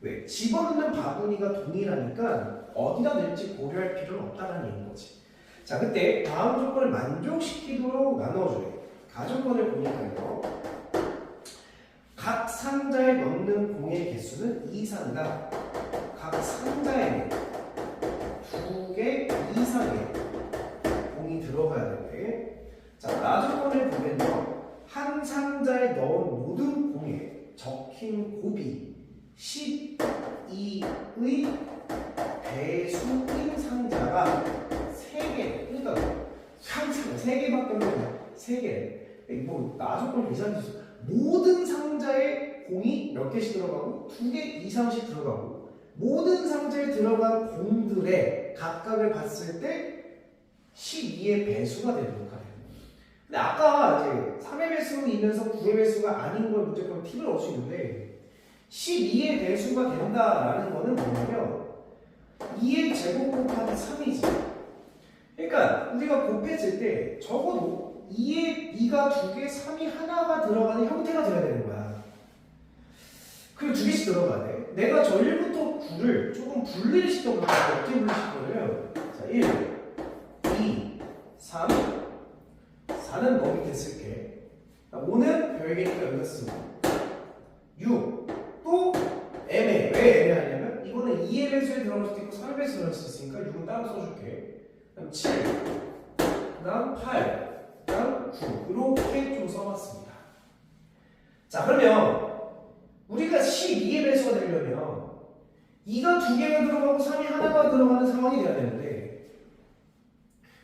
왜? 집어넣는 바구니가 동일하니까 어디다 넣을지 고려할 필요는 없다는 얘기인 거지. 자, 그때 다음 조건을 만족시키도록 나눠줘요. 가정권을 보니까요. 각 상자에 넣는 공의 개수는 2 이상이다. 각 상자에 2개 이상의 공이 들어가야 되는데, 자, 나조건을 보면요. 한 상자에 넣은 모든 공에 적힌 곱이 12의 배수인 상자가 3개, 그러니까 상자가 3개밖에 없는 3개. 뭐 나조건 이상이 있어. 모든 상자에 공이 몇 개씩 들어가고 2개 이상씩 들어가고, 모든 상자에 들어간 공들의 각각을 봤을 때 12의 배수가 되는 거예요. 근데 아까 이제 3의 배수이면서 9의 배수가 아닌 걸 무조건 팁을 얻을 수 있는데, 12의 배수가 된다라는 거는 뭐냐면 2의 제곱 곱하기 3이지. 그러니까 우리가 곱해질 때 적어도 2가 2개, 3이 하나가 들어가는 형태가 돼야 되는 거야. 그리고 2개씩 들어가야 돼. 내가 저 1부터 9를 조금 분리를 시켜볼게요. 어떻게 분리시킬 거예요? 자, 1, 2, 3, 4는 너 밑에 쓸게. 5는 별개니까 여기다 쓰고, 6, 또 애매해. 왜 애매하냐면 이거는 2의 배수에 들어갈 수도 있고 3의 배수에 들어갈 수도 있으니까 6은 따로 써줄게. 그 다음 7, 그 다음 8, 그 다음 9 이렇게 좀 써봤습니다. 자, 그러면 우리가 12의 배수가 되려면 2가 2개가 들어가고 3이 하나가 들어가는 상황이 돼야 되는데,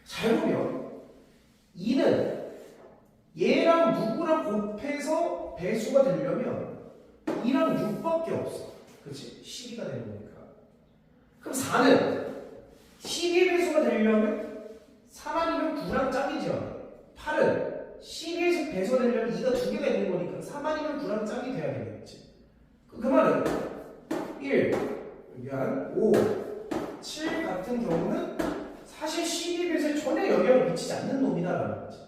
잘 보면 2는 얘랑 누구랑 곱해서 배수가 되려면 2랑 6밖에 없어. 그렇지? 12가 되는 거니까. 그럼 4는 12의 배수가 되려면 3 아니면 9랑 짝이죠. 8은 12에서 배수가 되려면 2가 2개가 있는 거니까 3 아니면 9랑 짝이 돼야 되겠지. 그 말은 1, 미안, 5, 7 같은 경우는 사실 12의 배수에 전혀 영향을 미치지 않는 놈이다라는 거지.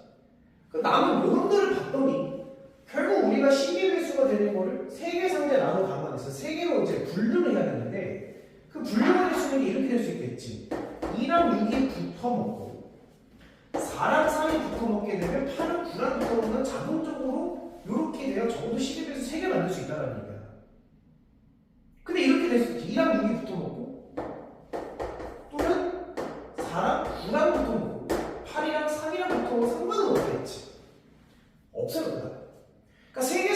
그 남은 요놈들을 봤더니 결국 우리가 12의 배수가 되는 거를 3개 상자에 나눠 담아내서 3개로 이제 분류를 해야 되는데, 그 분류가 될 수 있는 게 이렇게 될 수 있겠지. 2랑 6이 붙어먹고 4랑 3이 붙어먹기 먹게 되면 8은 9랑 붙어보면 자동적으로 이렇게 돼야 적어도 12배에서 3개 만들 수 있다는 얘기야. 근데 이렇게 됐을 때 2랑 6이 붙어먹고 또는 4랑 9랑 붙어먹고 8이랑 3이랑 붙어먹고 상관은 없겠지. 없어요. 그러니까 세개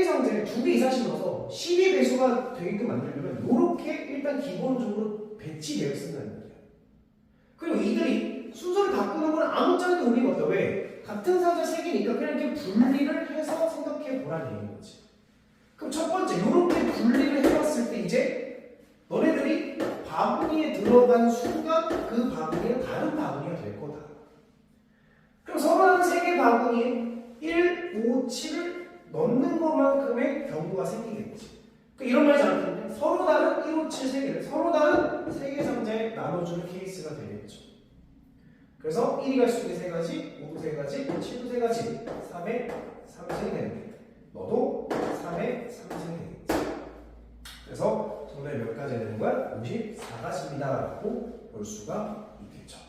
상자에 2개 이상씩 넣어서 12배수가 되게끔 만들려면 이렇게 일단 기본적으로 배치되어 있다는 얘기야. 그리고 이들이 순서를 바꾸는 건 아무짝에도 의미가 없다. 왜? 같은 상자 3개니까 그냥 이렇게 분리를 해서 생각해 보라는 얘기인 거지. 그럼 첫 번째, 이렇게 분리를 해봤을 때 이제 너네들이 바구니에 들어간 순간 그 바구니가 다른 바구니가 될 거다. 그럼 서로 다른 3개 바구니에 1, 5, 7을 넣는 것만큼의 경우가 생기겠지. 이런 말이 잘못되면 서로 다른 1, 5, 7, 3개를 서로 다른 3개 상자에 나눠주는 케이스가 되겠죠. 그래서 1이 갈 수 있는 3가지, 5도 3가지, 7도 3가지, 3에 3승이 되는 너도 3에 3승이 되겠지. 그래서 정답이 몇 가지 되는 거야? 54가지입니다 라고 볼 수가 있겠죠.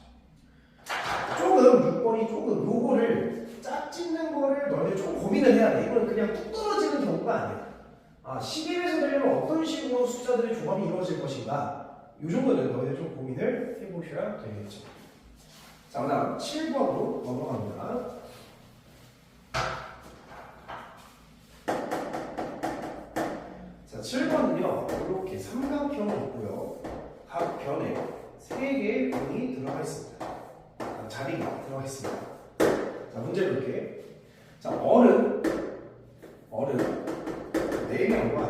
조금 6번이 조금 요거를 짝짓는 거를 너희들 좀 고민을 해야 돼. 이거는 그냥 뚝 떨어지는 경우가 아니야. 12에서 되려면 어떤 식으로 숫자들의 조합이 이루어질 것인가, 이 정도는 너희들 좀 고민을 해보셔야 되겠죠. 자, 그다음 7번으로 넘어갑니다. 자, 7번은요 이렇게 삼각형이 있고요, 각 변에 3개의 변이 들어가 있습니다. 자리가 들어가 있습니다. 자, 문제 볼게. 자, 어른 4명과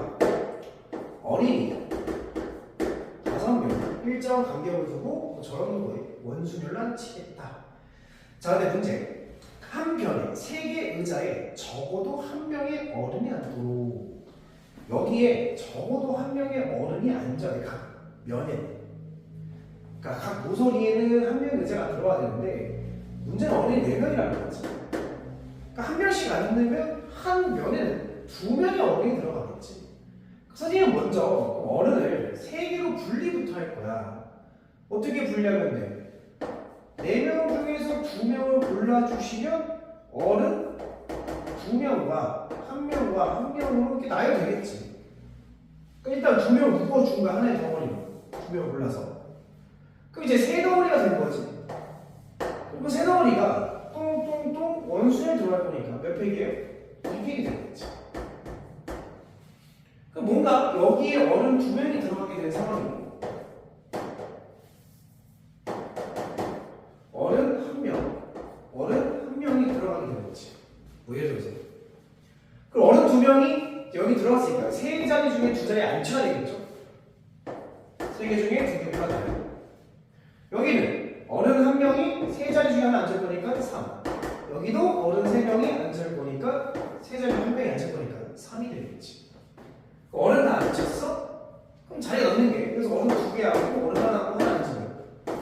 어린이 5명 일정 간격을 두고 저런 거에 원수열란 치겠다. 자, 근데 문제. 한 변에 3개 의자에 적어도 한 명의 어른이 앉도록, 여기에 적어도 한 명의 어른이 앉아야 돼. 각 면에. 그러니까 각 모서리에는 한 명의 의자가 들어와야 되는데 문제는 어린이 4명이라는 거지. 그러니까 한 명씩 앉으면 한 면에는 2명의 어른이 들어가겠지. 선생님은 먼저 어른을 3개로 분리부터 할 거야. 어떻게 분리하면 돼? 4명 중에서 2명을 골라주시면 어른 2명과 1명과 1명으로 이렇게 나눠 되겠지. 그러니까 일단 2명을 묶어준 거야. 하나의 덩어리로 2명을 골라서. 그럼 이제 3덩어리가 된 거지. 그리고 3덩어리가 똥똥똥 원수에 들어갈 거니까 몇 팩이에요? 2팩이 되겠지. 그럼 뭔가 여기에 어른 2명이 들어가게 된 상황이고 어른 1명이 들어가게 되는 거지. 뭐 예를 들어서 그럼 어른 2명이 여기 들어갔으니까 3자리 중에 2자리에 앉혀야 되겠죠. 3개 중에 2개 골라놔요. 여기는 어른 1명이 3자리 중에 하나 앉을 거니까 3. 여기도 어른 3명이 앉을 거니까 3자리 중에 1명이 앉을 거니까 3이 되겠지. 어른 다 앉혔어? 그럼 자리 넣는 게, 그래서 어른 2개 하고 어른 하나 하고 하나 앉으면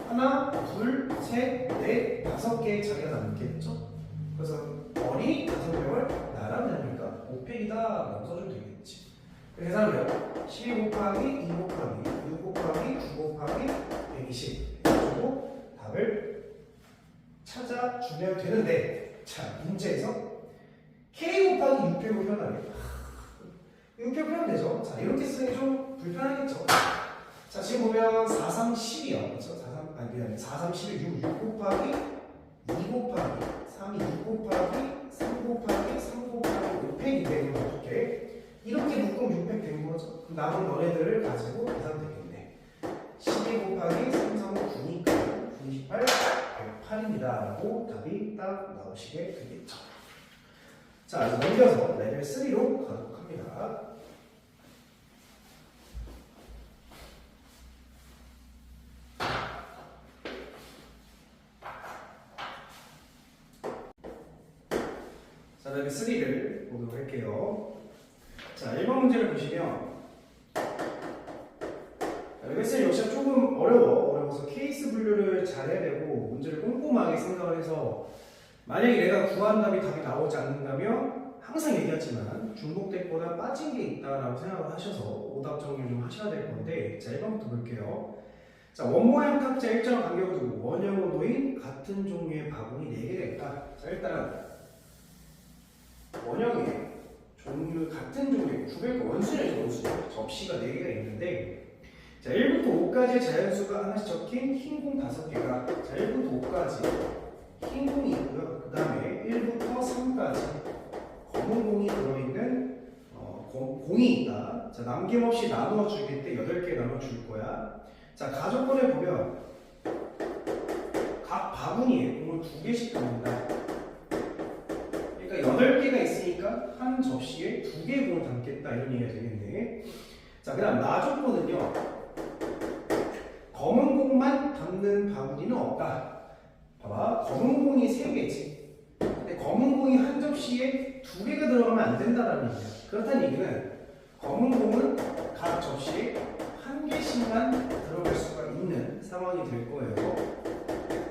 하나, 둘, 셋, 넷, 5개의 자리가 남겠죠? 그래서 어린이 5명을 나랑 나니까 5팩이다 라고 써주면 되겠지. 계산하면 12 곱하기 2 곱하기 6 곱하기 9 곱하기 120 해가지고 답을 찾아주면 되는데, 자, 문제에서 K 곱하기 6팩으로 표현하래요. 6팩 표현 되죠? 자, 이렇게 쓰는 게 좀 불편하겠죠? 자, 지금 보면 4, 3, 10이요. 그렇죠? 4, 3, 11, 6 곱하기 2 곱하기 3이 6 곱하기 3 곱하기 3 곱하기 5팩인데 이렇게 묶으면 6팩 된 거죠. 그럼 남은 너네들을 가지고 계산 되겠네. 12 곱하기 3, 3, 9니까 98, 108입니다 라고 답이 딱 나오시게 되겠죠. 자, 이제 넘겨서 레벨 3로 가도록 합니다. 자, 레벨 3를 보도록 할게요. 자, 1번 문제를 보시면 레벨 3 역시 조금 어려워서 케이스 분류를 잘해야 되고 문제를 꼼꼼하게 생각을 해서, 만약에 내가 구한 답이 나오지 않는다면 항상 얘기하지만 중복됐거나 빠진 게 있다라고 생각을 하셔서 오답 정리를 좀 하셔야 될 건데, 자, 1번부터 볼게요. 자, 원모양 탁자 일정한 간격을 두고 원형으로 놓인 같은 종류의 바구니 4개가 있다. 자, 일단 원형의 종류 같은 종류의 구별 원수량이죠. 원수량. 접시가 4개가 있는데 자, 1부터 5까지의 자연수가 하나씩 적힌 흰 공 5개가 자, 1부터 5까지 흰 공이 있고요. 그 다음에 1부터 3까지 검은 공이 들어있는 공이 있다. 자, 남김없이 나누어 주길 때 8개 나눠 줄 거야. 자, 가족권에 보면 각 바구니에 공을 2개씩 담는다. 그러니까 8개가 있으니까 한 접시에 2개의 공을 담겠다 이런 얘기가 되겠네. 자, 그 다음 나조건은요. 검은 공만 담는 바구니는 없다. 봐봐, 검은 공이 3개지. 근데 검은 공이 한 접시에 2개가 들어가면 안 된다라는 얘기야. 그렇다는 얘기는 검은 공은 각 접시에 1개씩만 들어갈 수가 있는 상황이 될 거예요.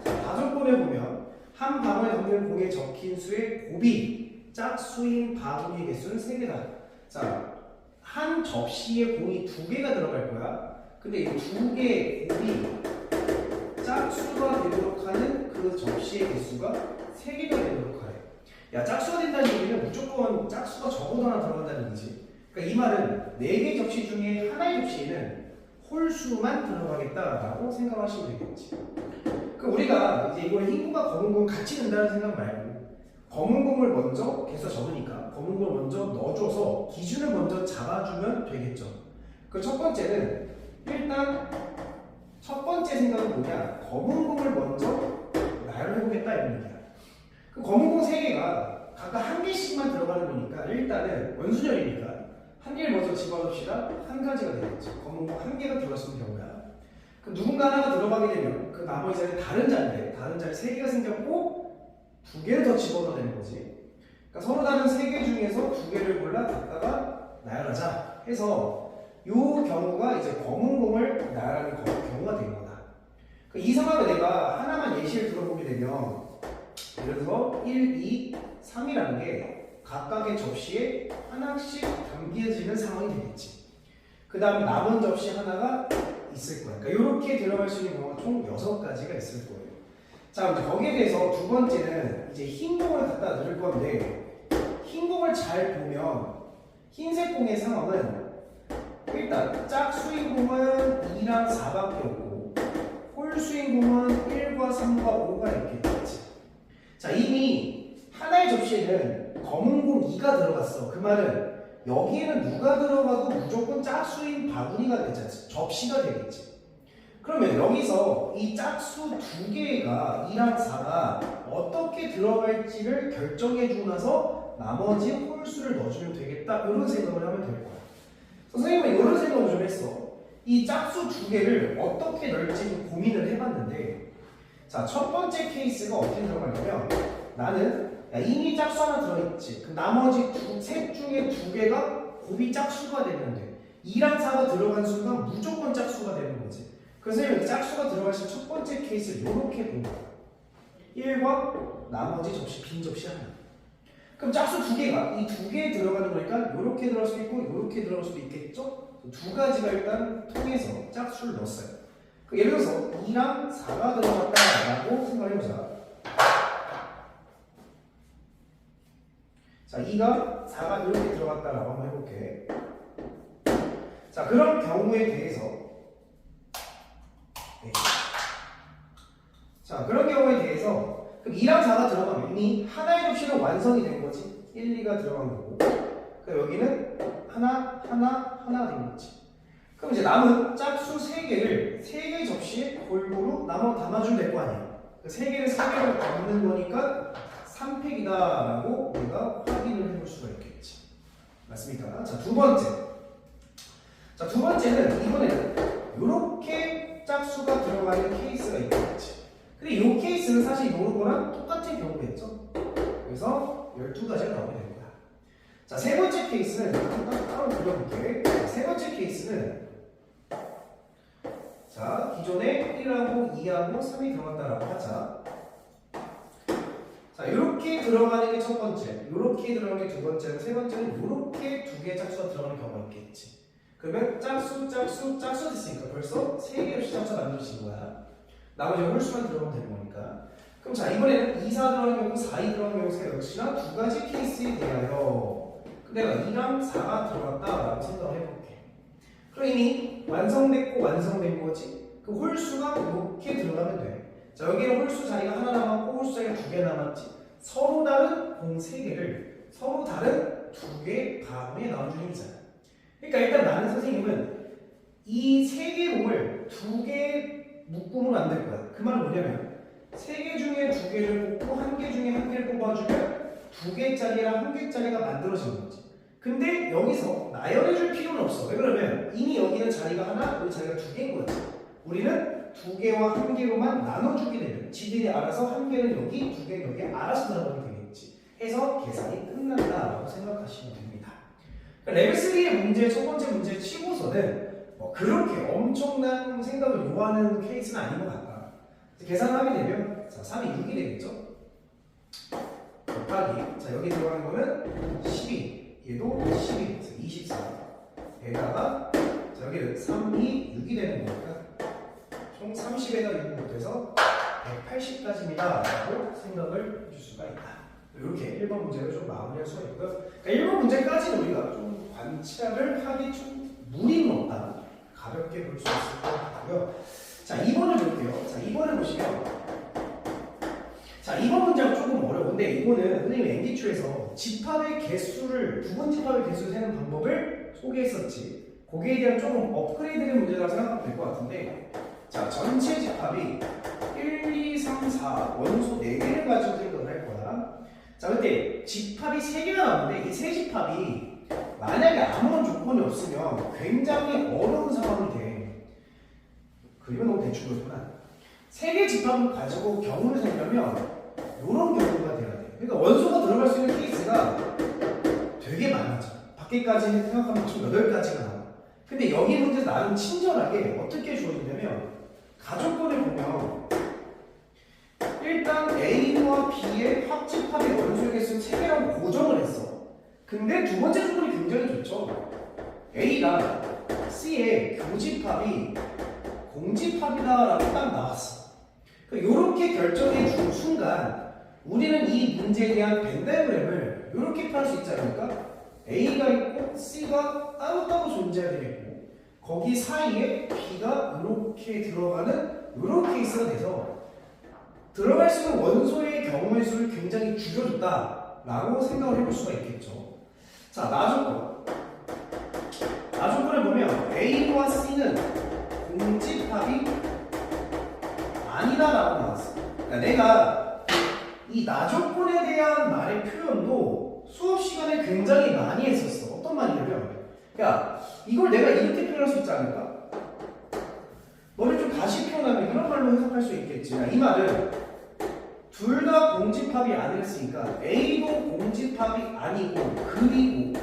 자, 다조건에 보면 한 방울에 담는 공에 적힌 수의 곱이 짝수인 바구니의 개수는 3개다. 자, 한 접시에 공이 2개가 들어갈 거야. 근데 이 2개의 곱이 짝수가 되도록 하는 그 접시의 개수가 3개가 되도록 하래. 야, 짝수가 된다는 얘기는 무조건 짝수가 적어도 하나 들어간다는 얘기지. 그러니까 이 말은 4개 접시 중에 하나의 접시에는 홀수만 들어가겠다라고 생각하시면 되겠지. 그럼 우리가 이제 이걸 흰 공과 검은 공 같이 넣는다는 생각 말고 검은 공을 먼저 개수 적으니까 검은 공을 먼저 넣어줘서 기준을 먼저 잡아주면 되겠죠. 그 첫 번째는 일단 첫 번째 생각은 뭐냐? 검은 공을 먼저 나열해보겠다 이런 얘기야. 그 검은 공 3개가 각각 1개씩만 들어가는 거니까 일단은 원순열이니까 1개를 먼저 집어넣읍시다. 1가지가 되겠죠. 검은 공 1개가 들어갔으면 경우야. 그 누군가 하나가 들어가게 되면 그 나머지 자리는 다른 자리인데 다른 자리 3개가 생겼고 2개를 더 집어넣어야 되는 거지. 그러니까 서로 다른 3개 중에서 2개를 골라 갖다가 나열하자 해서 이 경우가 이제 검은 공을 나열하는 경우가 된 거다. 이 상황을 내가 하나만 예시를 들어보게 되면 예를 들어서 1, 2, 3이라는 게 각각의 접시에 하나씩 담겨지는 상황이 되겠지. 그 다음 남은 접시 하나가 있을 거야. 그러니까 이렇게 들어갈 수 있는 경우가 총 6가지가 있을 거예요. 자, 이제 거기에 대해서 두 번째는 이제 흰 공을 갖다 넣을 건데 흰 공을 잘 보면 흰색 공의 상황은 일단 짝수인 공은 2랑 4밖에 없고 홀수인 공은 1과 3과 5가 있겠지. 자, 이미 하나의 접시에는 검은 공 2가 들어갔어. 그 말은 여기에는 누가 들어가도 무조건 짝수인 바구니가 되지, 접시가 되겠지. 그러면 여기서 이 짝수 2개가 2랑 4가 어떻게 들어갈지를 결정해주고 나서 나머지 홀수를 넣어주면 되겠다. 이런 생각을 하면 될 거야. 선생님은 이런 생각을 좀 했어. 이 짝수 2개를 어떻게 넣을지 고민을 해봤는데 자, 첫 번째 케이스가 어떻게 들어가냐면 나는 이미 짝수 하나 들어있지. 그 나머지 셋 중에 2개가 곱이 짝수가 되는데 2랑 4가 들어간 순간 무조건 짝수가 되는 거지. 그래서 여기 짝수가 들어가신 첫 번째 케이스를 이렇게 본 거야. 1과 나머지 접시, 빈 접시 하나. 그럼 짝수 2개가 이 2개에 들어가는 거니까 이렇게 들어갈 수도 있고 이렇게 들어갈 수도 있겠죠? 2가지가 일단 통해서 짝수를 넣었어요. 예를 들어서 2랑 4가 들어갔다라고 생각을 해보자. 자, 2가 4가 이렇게 들어갔다라고 한번 해볼게. 자, 그런 경우에 대해서 자, 그런 경우에 대해서 그럼 2랑 4가 들어가면 이미 하나의 접시는 완성이 된 거지. 1, 2가 들어간 거고. 그럼 여기는 하나가 된 거지. 그럼 이제 남은 짝수 3개를 3개 접시에 골고루 담아주면 될 거 아니야. 3개를 3개를 담는 거니까 3팩이다라고 우리가 확인을 해볼 수가 있겠지. 맞습니까? 자, 두 번째. 자, 두 번째는 이번에는 이렇게 짝수가 들어가는 케이스가 있겠지. 근데 이 케이스는 사실 요거랑 똑같은 경우겠죠. 그래서 12가지가 나오게 될 거야. 자, 세 번째 케이스는 따로 그려볼게. 세 번째 케이스는 자, 기존에 1하고 2하고 3이 들어갔다라고 하자. 자, 이렇게 들어가는 게 첫 번째, 이렇게 들어가는 게 두 번째고 세 번째는 이렇게 2개의 짝수가 들어가는 경우가 있겠지. 그러면 짝수 됐으니까 벌써 3개의 짝수 만들어진 거야. 나머지 홀수만 들어가면 되는 거니까. 그럼 자, 이번에는 2, 4 들어가는 경우, 4, 2 들어가는 경우가 역시나 두 가지 케이스에 대하여 내가 2랑 4가 들어갔다라고 생각을 해볼게. 그럼 이미 완성된 거지. 그 홀수가 이렇게 들어가면 돼. 자, 여기는 홀수 자리가 하나 남았고 홀수 자리가 2개 남았지. 서로 다른 공 3개를 서로 다른 2개의 가공에 나눠주는 얘기잖아. 그러니까 일단 나는 선생님은 이 3개 공을 2개 묶음으로 만들 거야. 그 말은 뭐냐면 3개 중에 2개를 뽑고 1개 중에 1개를 뽑아주면 2개짜리랑 1개짜리가 만들어지는 거지. 근데 여기서 나열해줄 필요는 없어. 왜 그러면 이미 여기는 자리가 하나, 여기 자리가 2개인 거지. 우리는 2개와 1개로만 나눠주게 되면 지들이 알아서 1개는 여기, 2개는 여기 알아서 들어가면 되겠지. 해서 계산이 끝난다라고 생각하시면 됩니다. 그러니까 레벨 3의 문제, 첫 번째 문제 치고서는 그렇게 엄청난 생각을 요하는 케이스는 아닌 것 같다. 계산하게 되면 자, 3이 6이 되겠죠? 곱하기 자, 여기 들어가는 거는 12 얘도 12 그래서 24 에다가 자, 여기는 3이 6이 되는 거니까 총 30에다 6이 돼서 180까지입니다 라고 생각을 해줄 수가 있다. 이렇게 1번 문제를 좀 마무리할 수가 있고요. 그러니까 1번 문제까지는 우리가 좀 관찰을 하기 좀 무리는 없다. 가볍게 볼 수 있을 것 같고요. 자, 2번을 볼게요. 자, 2번을 보시면 자, 2번 문제가 조금 어려운데 이거는 선생님 MD초에서 집합의 개수를 부분 집합의 개수를 세는 방법을 소개했었지. 거기에 대한 조금 업그레이드된 문제라고 생각하면 될 것 같은데 자, 전체 집합이 1, 2, 3, 4 원소 4개를 가지고 생각을 할 거야. 자, 근데 집합이 3개가 나오는데 이 세 집합이 만약에 아무런 조건이 없으면 굉장히 어려운 상황이 돼. 그리고 너무 대충 그렇구나. 3개 집합을 가지고 경우를 세려면 이런 경우가 돼야 돼. 그러니까 원소가 들어갈 수 있는 케이스가 되게 많아져. 밖에까지 생각하면 총 8가지가 나와. 근데 여기 문제 나름 친절하게 어떻게 주어지냐면 가족권을 보면 일단 A와 B의 합집합의 원소의 개수는 3개라고 고정을 했어. 근데 두 번째 조건이 굉장히 좋죠. A랑 C의 교집합이 공집합이다라고 딱 나왔어. 이렇게 결정해 준 순간 우리는 이 문제에 대한 벤다이그램을 이렇게 풀 수 있지 않을까? A가 있고 C가 따로따로 존재해야 되겠고 거기 사이에 B가 이렇게 들어가는 이런 케이스가 돼서 들어갈 수 있는 원소의 경우의 수를 굉장히 줄여줬다라고 생각을 해볼 수가 있겠죠. 자, 나조건을 보면 A와 C는 공집합이 아니다라고 나왔어. 그러니까 내가 이 나조건에 대한 말의 표현도 수업 시간에 굉장히 많이 했었어. 어떤 말이냐면 야, 이걸 내가 이렇게 표현할 수 있지 않을까? 너를 좀 다시 표현하면 이런 말로 해석할 수 있겠지. 이 말은 둘 다 공집합이 아니었으니까 A도 공집합이 아니고 그리고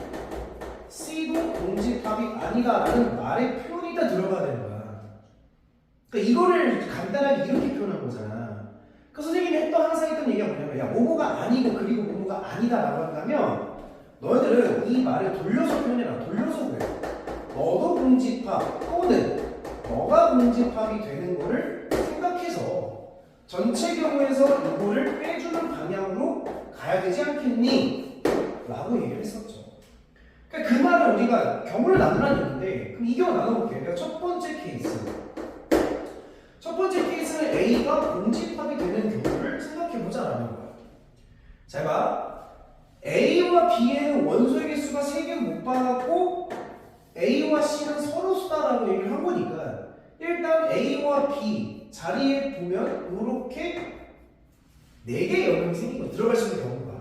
C도 공집합이 아니다라는 말의 표현이 다 들어가야 되는 거야. 그러니까 이거를 간단하게 이렇게 표현한 거잖아. 그 선생님이 항상 했던 얘기가 뭐냐면 야, 뭐뭐가 아니고 그리고 뭐뭐가 아니다라고 한다면 너희들은 이 말을 돌려서 표현해라. 돌려서 그래. 너도 공집합 또는 너가 공집합이 되는 거를 생각해서 전체 경우에서 이거를 빼주는 방향으로 가야 되지 않겠니? 라고 얘기를 했었죠. 그러니까 그 말은 우리가 경우를 나누라는 얘기인데 그럼 이 경우 나눠볼게요. 그러니까 첫 번째 케이스는 A가 공집합이 되는 경우를 생각해보자라는 거야. 잘 봐. A와 B에는 원소의 개수가 3개 못 받았고 A와 C는 서로 수다라고 얘기를 한 거니까 일단 A와 B 자리에 보면 이렇게 4개의 영역이 생긴 거 들어갈 수 있는 경우가.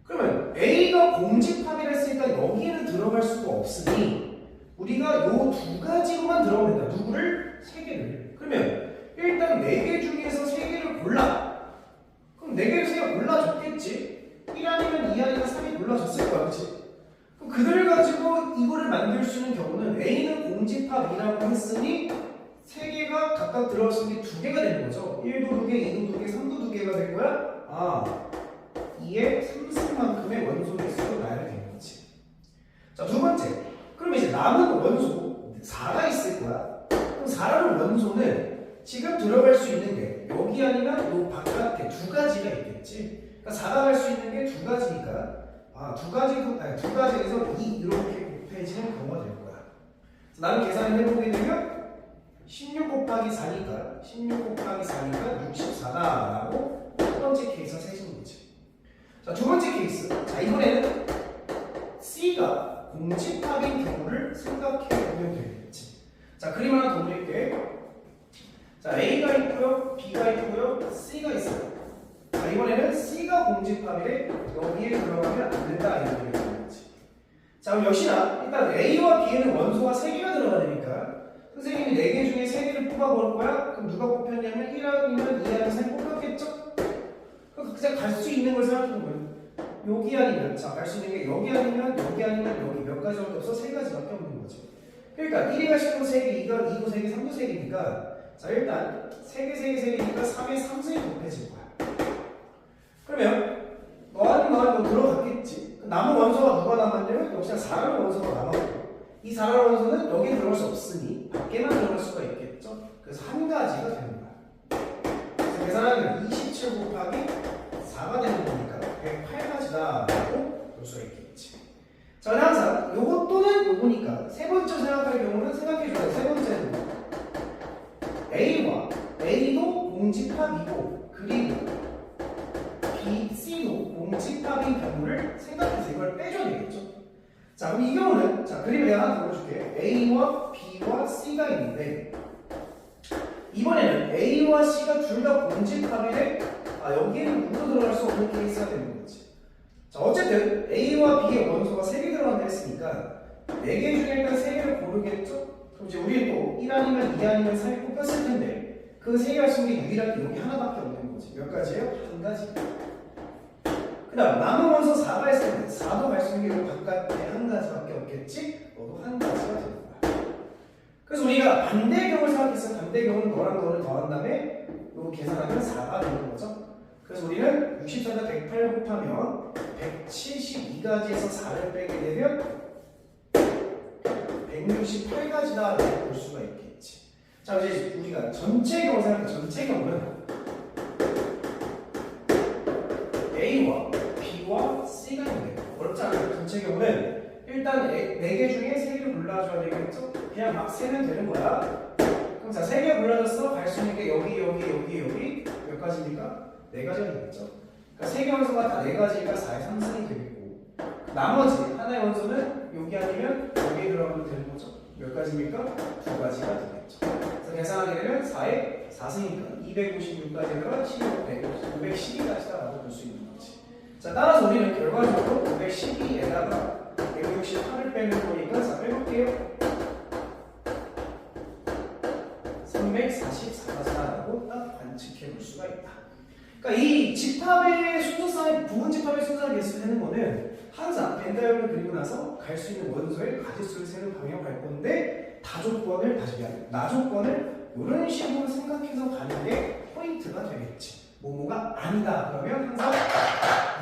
그러면 A가 공집합이라 했으니까 여기에는 들어갈 수가 없으니 우리가 요 2가지로만 들어가면 된다. 누구를? 3개를. 그러면 일단 4개 중에서 3개를 골라. 그럼 4개를 3개가 골라줬겠지? 1 아니면 2 아니면 3이 골라줬을 거야. 그치? 그럼 그들을 가지고 이거를 만들 수 있는 경우는 A는 공집합이라고 했으니 3개가 각각 들어갈 수 있는 게 2개가 되는 거죠. 1도 2개, 2도 2개, 3도 2개가 된 거야. 아, 2의 3승만큼의 원소 개수로 나열이 되는 거지. 자, 두 번째. 그럼 이제 남은 원소 되겠지. 그러니까 4가 갈 수 있는 게 두 가지니까 두 가지에서 2 이렇게 곱해지는 경우가 될 거야. 나는 계산을 해보게 되면 16 곱하기 4니까 16 곱하기 4니까 64다라고 첫 번째 케이스가 세지는 거지. 자, 두 번째 케이스. 자, 이번에는 C가 공집합인 경우를 생각해 보면 되겠지. 자, 그림 하나 더 그릴게. 자, A가 있고요, B가 있고요, C가 있어요. 자, 이번에는 C가 공집합이래. 여기에 들어가면 안 된다 이런 얘기가 되겠지. 자, 그럼 역시나 일단 A와 B에는 원소가 3개가 들어가야 되니까 선생님이 4개 중에 3개를 뽑아볼 거야. 그럼 누가 뽑혔냐면 1학이면 2학이면 3 뽑혔겠죠? 그럼 그냥 갈 수 있는 걸 생각해 보면 여기 아니면 자, 갈 수 있는 게 여기 아니면 여기 아니면 여기 몇 가지밖에 없어? 3가지밖에 없는 거지. 그러니까 1이가 10도 3개, 2가 2도 3개, 3도 3개니까 자, 일단 3개, 3개, 3개니까 3에 3승이 곱해질 거야. 그러면 너 아니면 너 들어갔겠지. 남은 원소가 누가 남았냐면 역시나 4라는 원소가 남았고 이 4라는 원소는 여기에 들어갈 수 없으니 밖에만 들어갈 수가 있겠죠. 그래서 한 가지가 되는 거야. 그래서 계산하면 27 곱하기 4가 되는 거니까 108가지다라고 볼 수가 있겠지. 자, 근데 항상 요것 또는 요거니까 세 번째 생각할 경우는 생각해줘야 세 번째는 A도 공집합이고 그리고 B, C도 공집합인 경우를 생각해서 이걸 빼줘야 되겠죠. 자, 그럼 이 경우는 자, 그림을 내가 하나 보여줄게. A와 B와 C가 있는데 이번에는 A와 C가 둘 다 공집합이래. 여기에는 누구 들어갈 수 없는 케이스가 되는 거지. 자, 어쨌든 A와 B의 원소가 3개 들어간다 했으니까 4개 중에 일단 3개를 고르겠죠? 그럼 이제 우리는 또 1 아니면 2 아니면 3이 뽑혔을 텐데 그 3개 할 수 있는 게 유일하게 여기 하나밖에 없는 거지. 몇 가지예요? 한 가지. 그 다음 남은 원소 4가 있을 텐데 4도 갈 수 있는 게 여기 바깥에 한 가지밖에 없겠지? 너도 한 가지가 되는 거야. 그래서 우리가 반대경을 생각했어요. 반대경은 너랑 너를 더한 다음에 이거 계산하면 4가 되는 거죠. 그래서 우리는 64다 108 곱하면 172가지에서 4를 빼게 되면 168가지다 라고 볼 수가 있겠지. 자, 이제 우리가 전체 경우 생각해. 전체 경우는 A와 B와 C가 있는데 어렵지 않아요. 전체 경우는 일단 4개 중에 3개를 골라줘야 되겠죠? 그냥 막 세면 되는 거야. 그럼 자, 3개 골라줬어. 갈 수 있는 게 여기 몇 가지입니까? 4가지가 되겠죠. 그러니까 3개 원소가 다 4가지니까 4의 3승이 되겠고 나머지 하나의 원소는 여기 아니면 여기에 들어가면 되는 거죠. 몇 가지입니까? 2가지가 되겠죠. 그래서 계산하게 되면 4의 4승이니까 256가지가 512가지다라고 볼 수 있는 거지. 자, 따라서 우리는 결과적으로 512에다가 168을 빼는 거니까 자, 빼볼게요. 344가지다라고 딱 관측해 볼 수가 있다. 그러니까 이 집합의 순서상의 부분 집합의 순서를 예측하는 거는 항상 벤 다이어그램을 그리고 나서 갈 수 있는 원소의 가지수를 세는 방향으로 갈 건데 나조건을 이런 식으로 생각해서 가는 게 포인트가 되겠지. 뭐뭐가 아니다 그러면 항상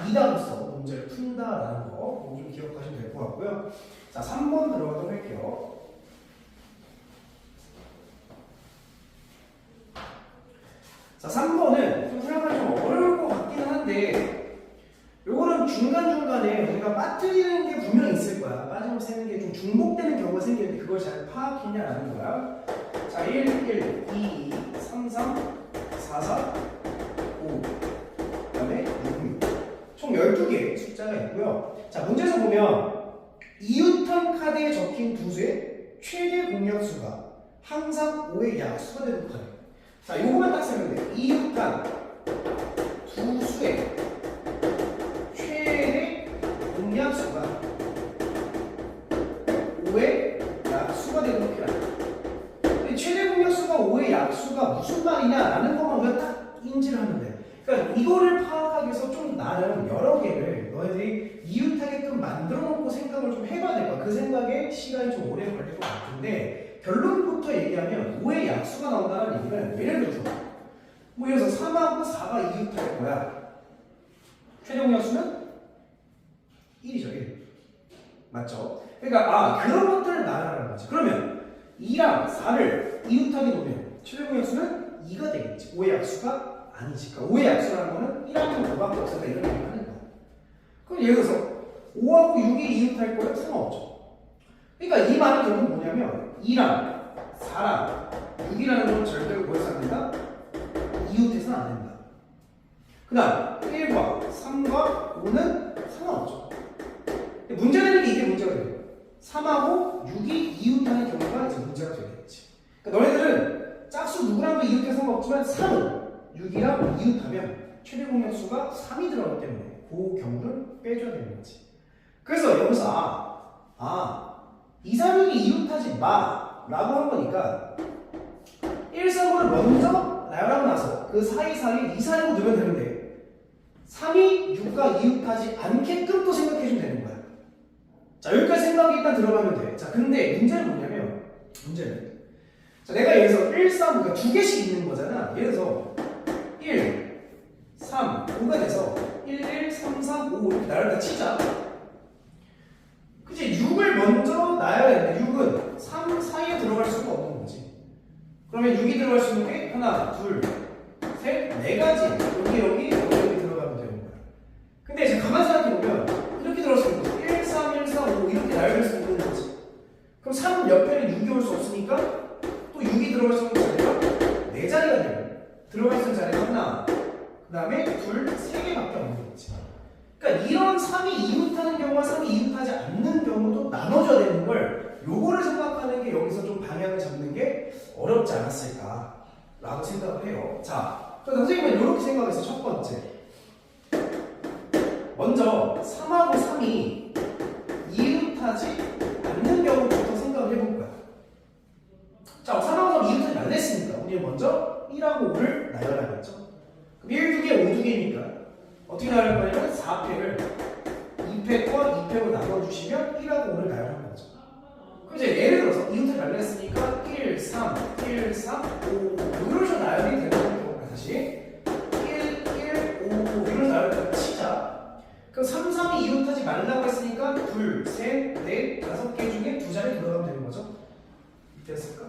이다로서 문제를 푼다라는 거 좀 기억하시면 될 것 같고요. 자, 3번 들어가도록 할게요. 자, 3번은 좀 생각하기 좀 어려울 것 같기는 한데 요거는 중간중간에 우리가 빠뜨리는 게 분명히 있을 거야. 빠짐없이 세는 게 좀 중복되는 경우가 생기는데 그걸 잘 파악했냐라는 거야. 자, 1, 1, 2, 2, 3, 3, 4, 4, 5 그 다음에 6, 6 총 12개의 숫자가 있고요. 자, 문제에서 보면 이웃한 카드에 적힌 두 수의 최대 공약수가 항상 5의 약수가 되는 카드. 자, 요거만 딱 쓰면 돼. 이웃한 두 수의 최대 공약수가 5의 약수가 되는 카드. 최대 공약수가 5의 약수가 무슨 말이냐라는 것만 우리가 딱 인지를 하면 돼. 그러니까 이거를 파악하기 위해서 좀 나름 여러 개를 너희들이 이웃하게끔 만들어 놓고 생각을 좀 해봐야 될 거야. 그 생각에 시간이 좀 오래 걸릴 것 같은데 결론부터 얘기하면 5의 약수가 나온다는 얘기는 예를 들어서 뭐 예를 들어서 3하고 4가 이웃할 거야. 최대 공약수는 1이죠. 1. 맞죠? 그러니까 그런 것들을 말하는 거지. 그러면 2랑 4를 이웃하게 놓으면 최대 공약수는 2가 되겠지. 5의 약수가 아니지. 그러니까 5의 약수라는 거는 1하면 5밖에 없었다 이런 얘기를 하는 거야. 그럼 예를 들어서 5하고 6이 이웃할 거예요? 상관없죠. 그러니까 이 말은 결국 뭐냐면 2랑 4랑 6이라는 건 절대로 뭐해서 안 된다? 이웃해서는 안 된다. 그 다음 1과 3과 5는 상관없죠. 문제되는 게 이게 문제가 돼요. 3하고 6이 이웃하는 경우가 이제 문제가 되겠지. 그러니까 너네들은 짝수 누구랑도 이웃해서 상관없지만 3은 6이랑 이웃하면 최대 공약수가 3이 들어가기 때문에 그 경우는 빼줘야 되는 거지. 그래서 여기서 이 사람이 이웃하지 마 라고 한 거니까 1, 3을 먼저 나열하고 나서 그 사이사이 2, 4로 넣으면 되는데 3이 6과 이웃하지 않게끔 또 생각해주면 되는 거야. 자, 여기까지 생각이 일단 들어가면 돼. 자, 근데 문제는 뭐냐면 자, 내가 여기서 1, 3, 그러니까 두 개씩 있는 거잖아. 예를 들어서 1, 3, 5가 돼서 1, 1, 3, 3, 5 이렇게 나열을 다 치자. 그치? 6을 먼저 놔야 되는데 6은 3 사이에 들어갈 수가 없는 거지. 그러면 6이 들어갈 수 있는 게 하나, 둘, 셋, 네 가지. 여기 들어가면 되는 거야. 근데 이제 가만히 생각해보면 이렇게 들어갈 수 있는 거지. 1, 3, 1, 4, 5 이렇게 나열될 수 있는 거지. 그럼 3 옆에는 6이 올 수 없으니까 또 6이 들어갈 수 있는 자리가 4자리가 되면 들어갈 수 있는 자리가 하나, 그 다음에 둘, 3개밖에 없는 거지. 그러니까 이런 3이 이웃하는 경우와 3이 이웃하지 않는 경우도 나눠줘야 되는 걸 요거를 생각하는 게 여기서 좀 방향을 잡는 게 어렵지 않았을까 라고 생각을 해요. 자, 그럼 선생님은 이렇게 생각해서 첫 번째 먼저 3하고 3이 이웃하지 않는 경우부터 생각을 해볼 거야. 자, 3하고 3이 이웃하지 않았으니까 우리는 먼저 1하고 5를 나열하겠죠. 그럼 1, 2개, 5, 2개니까 어떻게 나열할 거냐면 4팩을 2팩과 2팩으로 나눠주시면 1하고 5를 나열하는 거죠. 그럼 이제 예를 들어서 이웃을 나열했으니까 1, 3, 1, 3, 5 이런 식으로 나열이 되는 경우가 다시 1, 1, 5 이런 나열을 치자. 그럼 3, 3이 이웃하지 말라고 했으니까 둘, 셋, 넷, 5개 중에 2자리 들어가면 되는 거죠. 됐을까?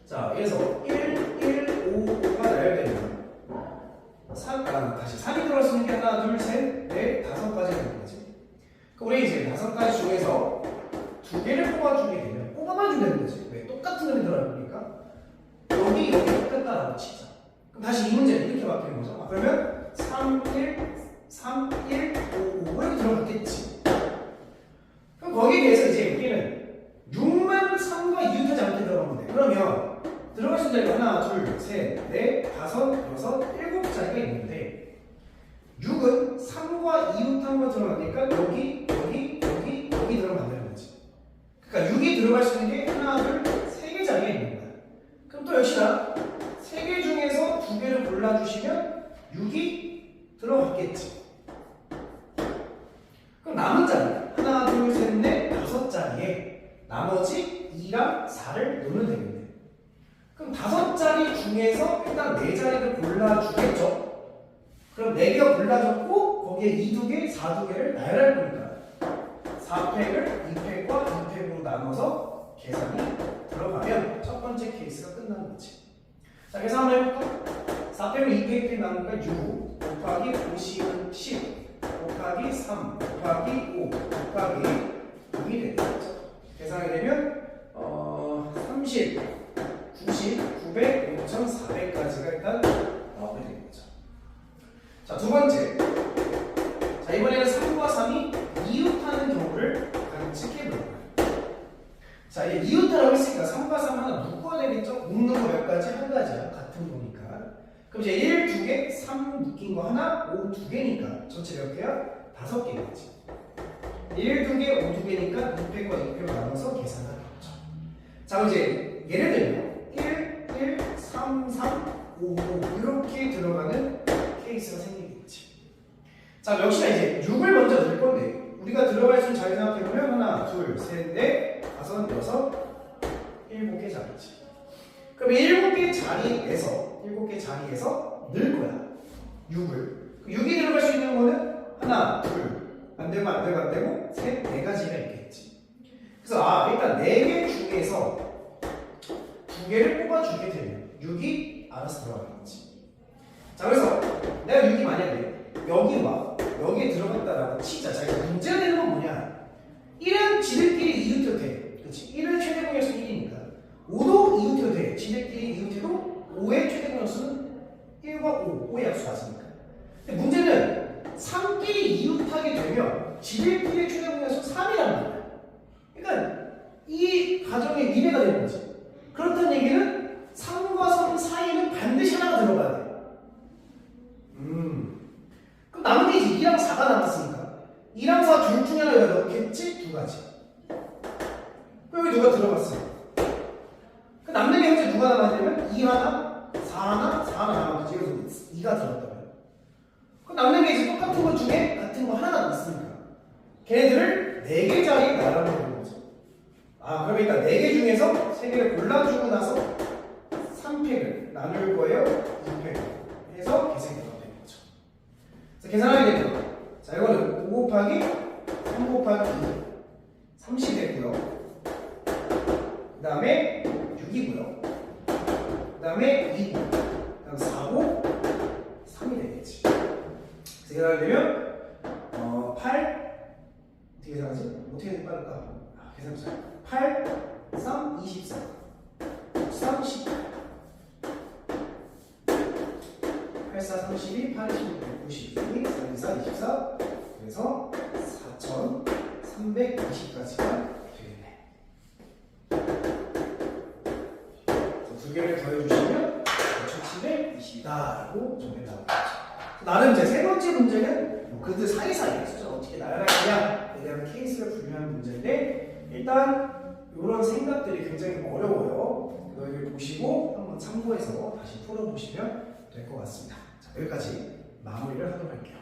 자, 그래서 1, 1, 5, 5가 나열되면 3이 들어갈 수 있는 게 하나, 둘, 셋, 넷, 5가지 되는 거지. 그럼 우리 이제 5가지 중에서 2개를 뽑아주게 되면 뽑아만 주면 되는 거지. 왜? 똑같은 놈이 들어가니까 여기 똑같다라고 치자. 그럼 다시 이 문제는 이렇게 바뀌는 거죠. 그러면 3, 1, 3, 1, 5, 5 이렇게 들어갔겠지. 그럼 거기에 대해서 이제 우리는 6만 3과 이웃하지 않게 들어가면 돼. 그러면 들어갈 수 있는 자리가 하나, 둘, 셋, 넷, 5, 6, 7자리가 있는데 6은 3과 이웃한 거 들어가니까 여기 들어가면 안 되는 거지. 그러니까 6이 들어갈 수 있는 게 하나, 둘, 3개 자리가 있는 거야. 그럼 또 역시나 3개 중에서 2개를 골라주시면 6이 들어갔겠지. 그럼 남은 자리 하나, 둘, 셋, 넷, 5자리에 나머지 2랑 4를 넣으면 되겠네. 그럼 5자리 중에서 일단 4자리를 골라주겠죠. 그럼 4개가 골라졌고 거기에 2, 2개, 4, 2개를 나열할 거니까 4팩을 2팩과 2팩으로 나눠서 계산이 들어가면 첫 번째 케이스가 끝나는 거지. 자, 계산 한번 해볼까? 4팩을 2팩 나누니까 6 곱하기 50은 10 곱하기 3 곱하기 5 곱하기 6이 되겠죠. 계산하게 되면 30, 90, 900, 5400까지가 일단 나오게 되는 거죠. 자, 두 번째. 자, 이번에는 3과 3이 이웃하는 경우를 관측해 볼 거예요. 자, 이제 이웃하라고 했으니까 3과 3 하나 묶어야 되겠죠? 묶는 거 몇 가지? 한 가지야. 같은 거니까. 그럼 이제 1, 2개, 3 묶인 거 하나, 5, 2개니까 전체 몇 개야? 5개겠지. 1, 2개, 5, 2개니까 2팩과 2팩을 나눠서 계산을 하죠. 자, 그럼 이제 예를 들면 1, 1, 3, 3, 5, 5 이렇게 들어가는 케이스가 생기겠지. 자, 역시나 이제 6을 먼저 넣을 건데 우리가 들어갈 수 있는 자리 생각해보면 하나, 둘, 셋, 넷, 5, 6, 7개 자리지. 그럼 7개 자리에서 넣을 거야. 6을. 6이 들어갈 수 있는 거는 하나, 둘, 안 되고 셋, 4가지가 있겠지. 그래서 일단 4개 중에서 2개를 뽑아주게 되면 6이 알아서 들어가겠지. 자, 그래서 내가 6이 만약에 여기와 여기에 들어갔다라고 치자. 자, 이거 문제가 되는 건 뭐냐? 1은 지들끼리 이웃해도 돼. 그렇지? 1을 최대 공약수 1이니까 5도 이웃해도 돼. 지들끼리 이웃해도 5의 최대 공약수는 1과 5, 5의 약수 같으니까. 근데 문제는 3끼리 이웃하게 되면 지들끼리 최대 공약수 3이란 말이야. 그러니까 이 가정의 미래가 되는 거지. 그렇다는 얘기는 3과 3 사이는 반드시 하나가 들어가야 돼. 그럼 남은 게 이제 2랑 4가 남았으니까 2랑 4 둘 중에 하나 여기다 넣겠지? 두 가지. 여기 누가 들어갔어요? 그 남는 게 현재 누가 남았냐면 2 하나, 4 하나, 4 하나 남았지. 그래서 2가 들어갔다고요. 그럼 남는 게 이제 똑같은 거 중에 같은 거 하나 남았으니까 걔네들을 4개 자리에 나눠주는 거죠. 아, 그러면 일단 4개 중에서 3개를 골라주고 나서 3팩을 나눌 거예요. 2팩을 해서 계산이 되는 거죠. 그래서 계산하게 되면 자, 이거는 5 곱하기 3 곱하기 2 30이 됐고요. 그 다음에 6이고요. 그 다음에 2, 그 다음 4고 3이 되겠지. 그래서 계산하게 되면 8 어떻게 계산하지? 어떻게 빠를까? 아, 계산해보자. 8, 3, 24 3, 18 8, 4, 32, 8, 16, 92, 3, 4, 24 그래서 4,320까지가 되겠네. 두 개를 더해주시면 5,720이다 라고 정리를 나오겠죠. 나는 이제 세 번째 문제는 뭐 그들 사이사이에 숫자를 어떻게 나열할 거냐에 대한 케이스를 분류하는 문제인데 일단 이런 생각들이 굉장히 어려워요. 여기 보시고 한번 참고해서 다시 풀어보시면 될 것 같습니다. 자, 여기까지 마무리를 하도록 할게요.